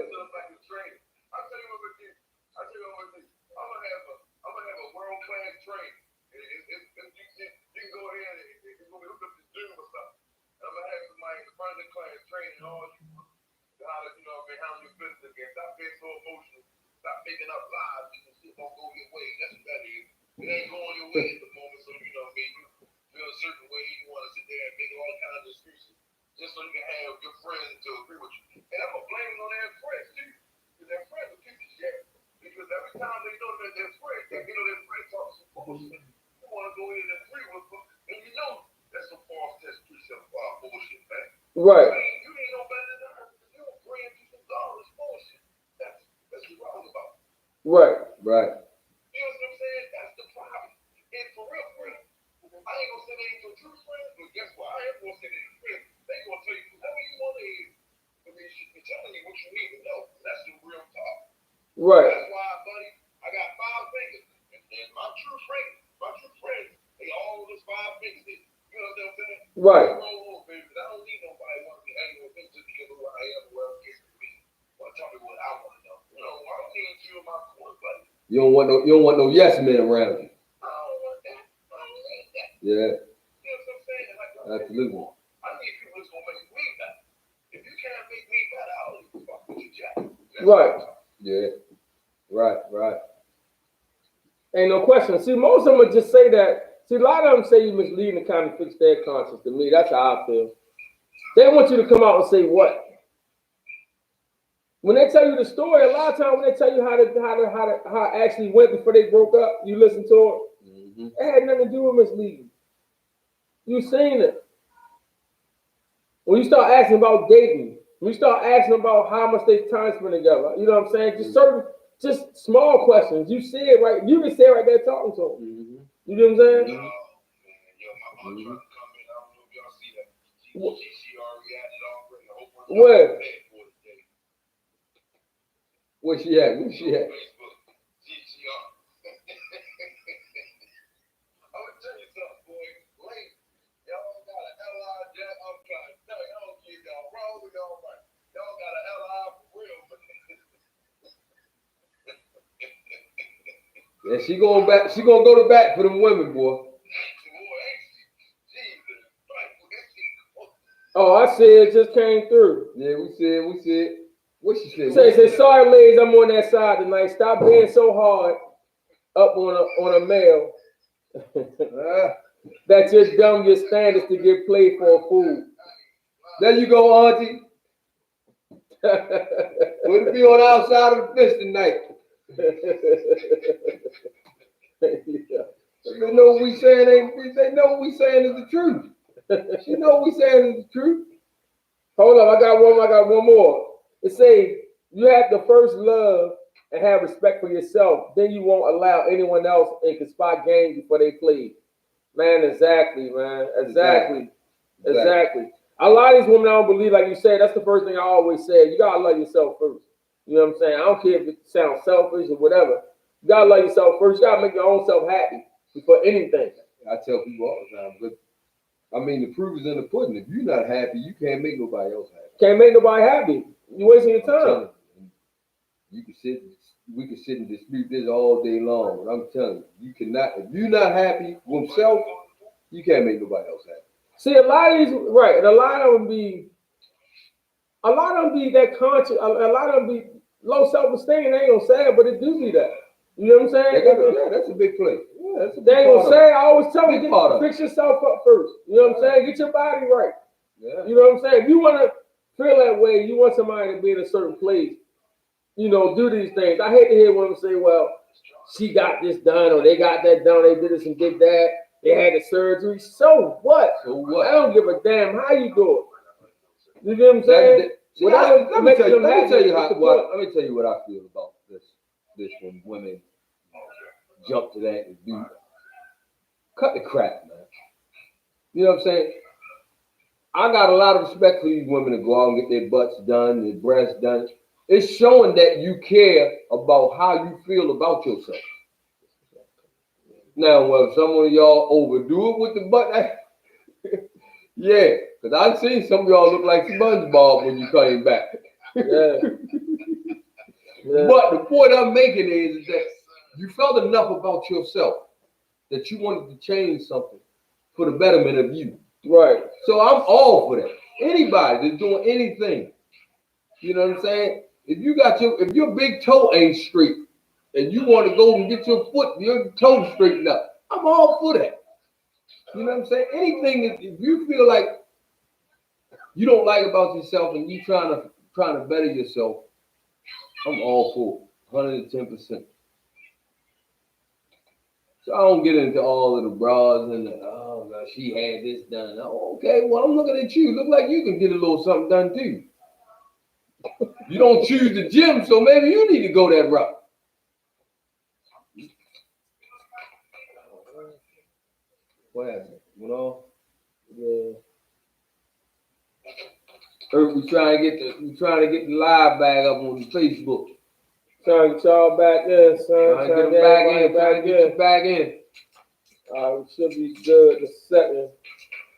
Training all you how to, you know, handle your business again. Stop being so emotional. Stop making up lies. It won't go your way. That's what that is. It ain't going your way at the moment, so you know, maybe you feel a certain way. You want to sit there and make all kinds of excuses just so you can have your friends to agree with you. And I'm gonna blame it on their friends too, because their friends are piece of shit. Because every time they know that their friends, their friends talk some bullshit. You want to go in and agree with them, and you know that's some false test, some bullshit, man. Right. You ain't no better than her. You don't bring people dollars bullshit. That's what you're wrong about. Right. Right. You know what I'm saying? That's the problem. And for real, I ain't gonna say they ain't your true friends, but guess what? I am gonna say they ain't friends. They gonna tell you whatever you want to hear. But they should be telling you what you need to know. That's the real talk. Right. That's why, buddy, I got 5 fingers. And my true friends, they all those 5 fingers. You know what I'm saying? Right. I don't need nobody want to be hanging with me just because of who I am or whatever it is for me. Want to tell me what I want to know. You know, I don't need you in my corner, buddy. You don't want no yes men around you. I don't want that. I don't need that. Yeah. You know what I'm saying? And like Absolutely. I need people that's gonna make me better. If you can't make me better, I don't even fuck with you, Jack. Right. Yeah. Right. Ain't no question. See, most of them would just say that. See, a lot of them say you misleading to kind of fix their conscience. To me, that's how I feel. They want you to come out and say what? When they tell you the story, a lot of times when they tell you how it actually went before they broke up, you listen to it. Mm-hmm. It had nothing to do with misleading. You seen it. When you start asking about dating, when you start asking about how much they time spent together, you know what I'm saying? Just small questions. You see it right. You can say it right there talking to them. Mm-hmm. You know what I'm saying? Yo, my mom trying to come in. I don't know if y'all see that. She already had it already. The whole Where? Where she at? Where she at? Facebook. GGR. I'm gonna tell you something, boy. Late. Y'all got a LI jack. I'm trying to tell you, I don't give y'all wrong or y'all right. Y'all got a LI for real, man. Yeah, she going back. She gonna go to bat for them women, boy. Oh, I see it just came through. Yeah, we said. What she said? Say, sorry, ladies, I'm on that side tonight. Stop being so hard up on a male that you're dumb your standards to get played for a fool. There you go, Auntie. We'll be on the outside of the fence tonight. They know what we saying they know what we saying is the truth. She know what we saying is the truth. Hold up, I got one more. It say you have to first love and have respect for yourself. Then you won't allow anyone else and can spot games before they play. Man, exactly, man. Exactly. A lot of these women I don't believe, like you said, that's the first thing I always say. You gotta love yourself first. You know what I'm saying? I don't care if it sounds selfish or whatever. You gotta love yourself first. You gotta make your own self happy before anything. I tell people all the time, but I mean the proof is in the pudding. If you're not happy, you can't make nobody else happy. Can't make nobody happy. You're wasting your time. We can sit and dispute this all day long. But I'm telling you, you cannot. If you're not happy with yourself, you can't make nobody else happy. See, a lot of these, right, and a lot of them be that conscious. A lot of them be low self-esteem. They ain't gonna say it, but it do be that. You know what I'm saying? Yeah, that's a big play. Yeah, that's a big they ain't gonna say. I always tell them, fix yourself up first. You know what I'm saying? Get your body right. Yeah. You know what I'm saying? If you want to feel that way, you want somebody to be in a certain place. You know, do these things. I hate to hear women say, "Well, she got this done, or they got that done. They did this and did that. They had the surgery." So what? So what? I don't give a damn how you do it. You know what I'm saying? Let me tell you what I feel about this when women jump to that and do. Cut the crap, man. You know what I'm saying? I got a lot of respect for these women to go out and get their butts done, their breasts done. It's showing that you care about how you feel about yourself. Now, well, some of y'all overdo it with the butt. Yeah, because I've seen some of y'all look like SpongeBob when you came back. Yeah. But the point I'm making is that you felt enough about yourself that you wanted to change something for the betterment of you. Right. So I'm all for that. Anybody that's doing anything, you know what I'm saying? If your big toe ain't straight and you want to go and get your toe straightened up, I'm all for that. You know what I'm saying? Anything that if you feel like you don't like about yourself and you trying to better yourself, I'm all for it, 110%. So I don't get into all of the bras and oh God, she had this done. Oh, okay, well I'm looking at you. Look like you can get a little something done too. You don't choose the gym, so maybe you need to go that route. What happened? You know? Yeah. We trying to get the live bag up on Facebook. Trying to get y'all back in, son. Trying to get them back in. Trying to get you back in. We should be good in a second.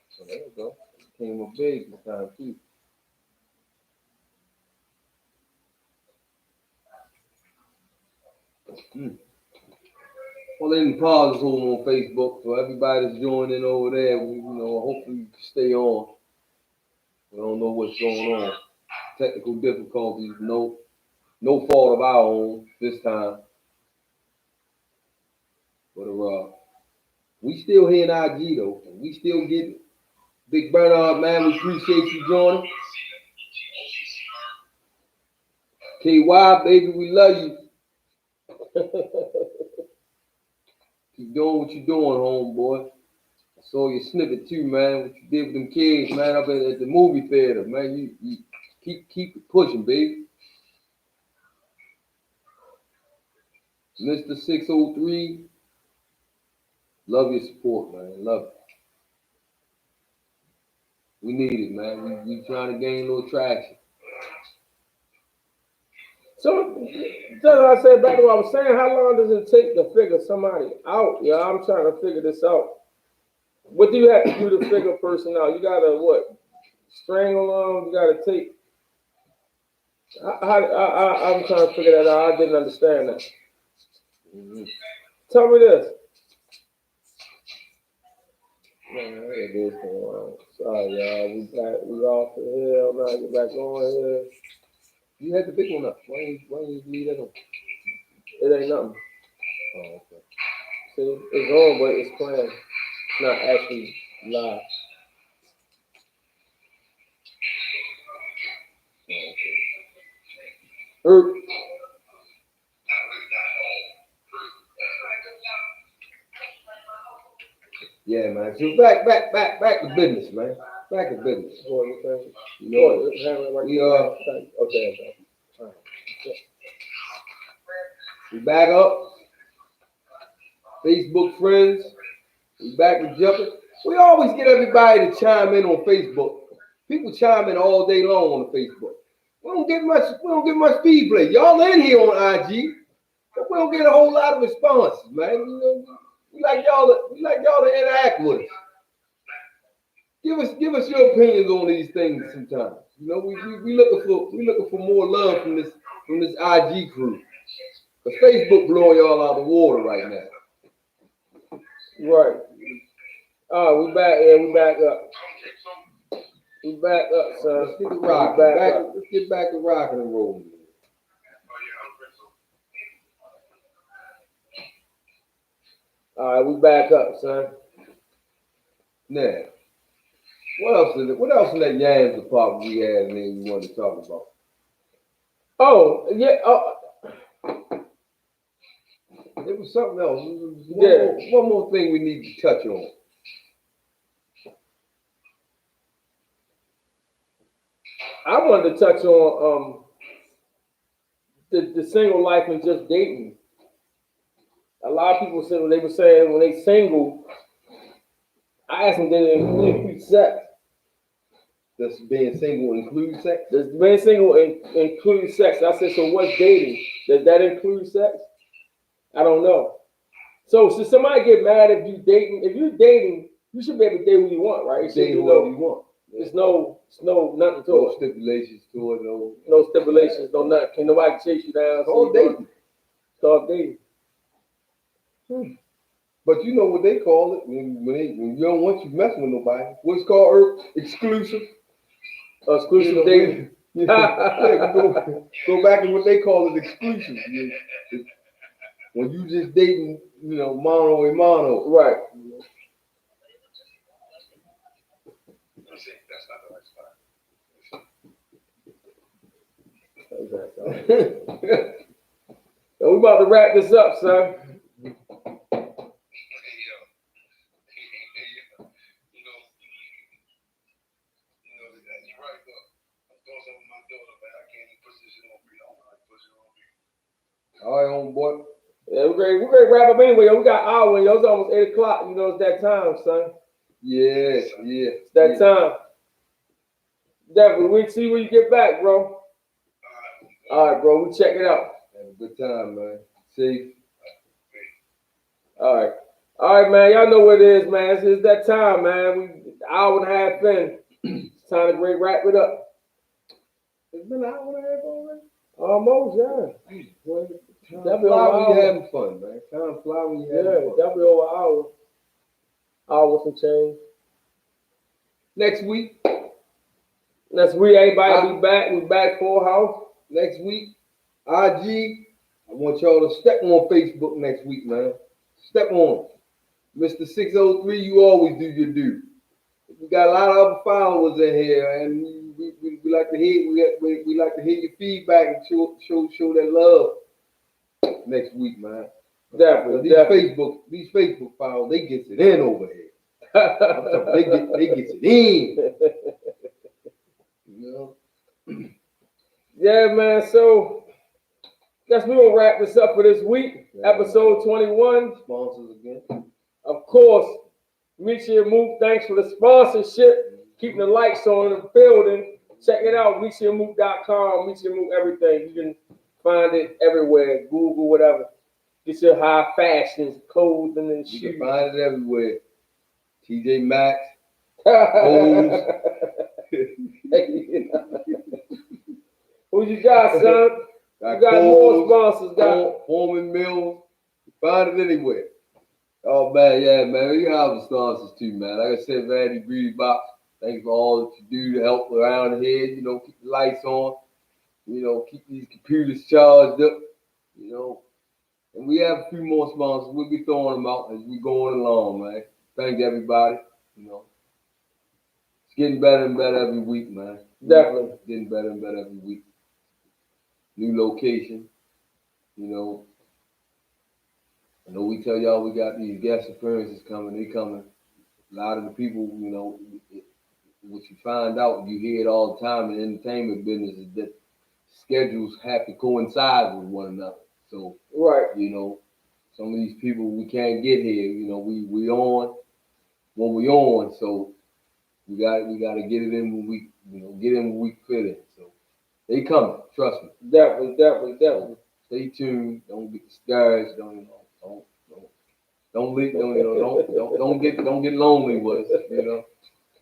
So there you go. Came up big this time too. Well, in the pause is over on Facebook, so everybody's joining over there. Hopefully you can stay on. We don't know what's going on. Technical difficulties, no fault of our own this time. But we still here in IG though, and we still getting it. Big Bernard, man, we appreciate you joining. KY, baby, we love you. Keep doing what you're doing, homeboy. I saw your snippet too, man. What you did with them kids, man, up at the movie theater, man. You keep it pushing, baby. Mr. 603, love your support, man. Love it. We need it, man. We trying to gain a little traction. So, just like I said back to what I was saying, how long does it take to figure somebody out? Yeah, I'm trying to figure this out. What do you have to do to figure a person out? You gotta what? Strangle them. You gotta take. I'm trying to figure that out. I didn't understand that. Mm-hmm. Tell me this. Man, it is going on. Sorry, y'all. We back. We off the hill. Now get back on here. You had the big one up. Why you leave that on? It ain't nothing. Oh, okay. See, it's on, but it's playing. It's not actually live. Yeah, man. So back to business, man. Back to business. You know, we Okay. We back up. Facebook friends. We back to jumping. We always get everybody to chime in on Facebook. People chime in all day long on Facebook. We don't get much feedback. Y'all in here on IG, but we don't get a whole lot of responses, man. You know, we like y'all to interact with us. Give us your opinions on these things sometimes. You know, we looking for more love from this IG crew. Because Facebook blowing y'all out of the water right now. Right. Oh, we back. Yeah, we back up. We back up, son. Let's get to rocking. Let's get back to rocking and rolling. All right, we back up, son. Now, what else in that yams department we had and then you wanted to talk about? Oh, yeah. There was something else. One more thing we need to touch on. I wanted to touch on the single life and just dating. A lot of people said they were saying when they single. I asked them, did it include sex? Does being single include sex? Does being single include sex? I said, so what's dating? Does that include sex? I don't know. So should somebody get mad if you dating? If you're dating, you should be able to date who you want, right? Date whoever you want. There's no nothing to No it. stipulations to it. No stipulations. No nothing. Can nobody chase you down? It's all dating. Start dating. But you know what they call it when you don't want you messing with nobody. What's called exclusive. Exclusive dating. Go back to what they call it, exclusive. When you just dating, mano a mano. Right. So we about to wrap this up, son. All right, homeboy. Yeah, we're ready to wrap up anyway. We got an hour. It's almost 8 o'clock. It's that time, son. Yeah. It's that time. Definitely. We'll see when you get back, bro. All right, bro. We check it out. Have a good time, man. Safe. All right, man. Y'all know what it is, man. It's that time, man. We hour and a half in. It's time to wrap it up. It's been an hour and a half already. Almost, yeah. Time fly when you're having fun, man. Time fly when you're having fun. Definitely over an hour. Hour some change. Next week, everybody will be back. We're back full house. Next week, IG. I want y'all to step on Facebook next week, man. Step on. Mr. 603, you always do your due. We got a lot of other followers in here, and we like to hear we like to hear your feedback and show that love next week, man. Definitely. These Facebook followers, they gets it in over here. They gets it in. Yeah, man. So guess we're gonna wrap this up for this week. Yeah. Episode 21. Sponsors again. Of course, Meet Your Move. Thanks for the sponsorship. keeping the lights on in the building. Check it out, meetyourmook.com, Meet Your Mook, everything. You can find it everywhere, Google, whatever. Get your high fashions, clothing and You shoes. can find it everywhere. TJ Maxx. Who you got, son? You got more sponsors. Got Foreman Mills. You find it anywhere. Oh man, yeah, man. We got other sponsors too, man. Like I said, Vanity Beauty Box. Thanks for all that you do to help around here. You know, keep the lights on. You know, keep these computers charged up. You know, and we have a few more sponsors. We'll be throwing them out as we going along, man. Thank everybody. You know, it's getting better and better every week, man. definitely. Getting better and better every week. New location. You know, I know we tell y'all we got these guest appearances coming. They coming. A lot of the people, you know, what you find out, you hear it all the time in the entertainment business, is that schedules have to coincide with one another. So, Right. you know, some of these people we can't get here. You know, we on when we on. So we got to get it in when we, you know, get in when we fit in. So they coming. Trust me. Definitely. Stay tuned. Don't get discouraged. Don't get lonely with us. You know,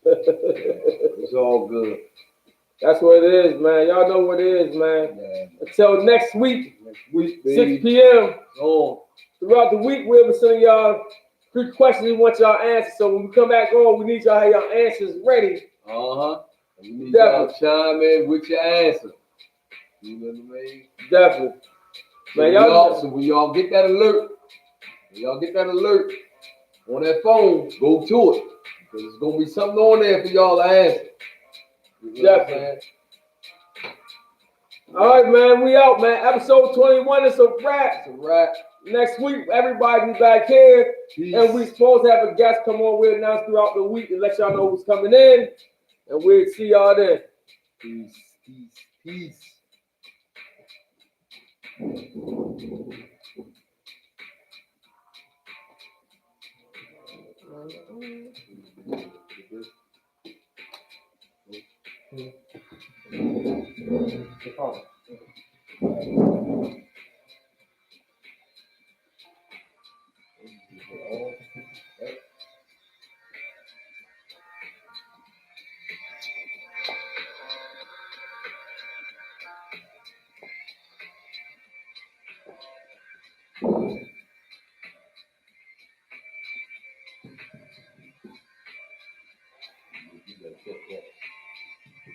it's all good. That's what it is, man. Y'all know what it is, man. Yeah. Until next week, Baby. 6 p.m. Oh, Throughout the week, we'll be sending y'all 3 questions we want y'all answers. So when we come back on, we need y'all to have your answers ready. We need y'all to chime in with your answer. You know what I mean? Definitely. Man, So when y'all get that alert, on that phone, go to it. Because there's gonna be something on there for y'all to answer. You know Definitely. All right, man. We out, man. Episode 21 is a wrap. It's a wrap. Next week, everybody be back here. Peace. And we supposed to have a guest come on. We'll announce throughout the week and let y'all know who's coming in. And we'll see y'all then. Peace.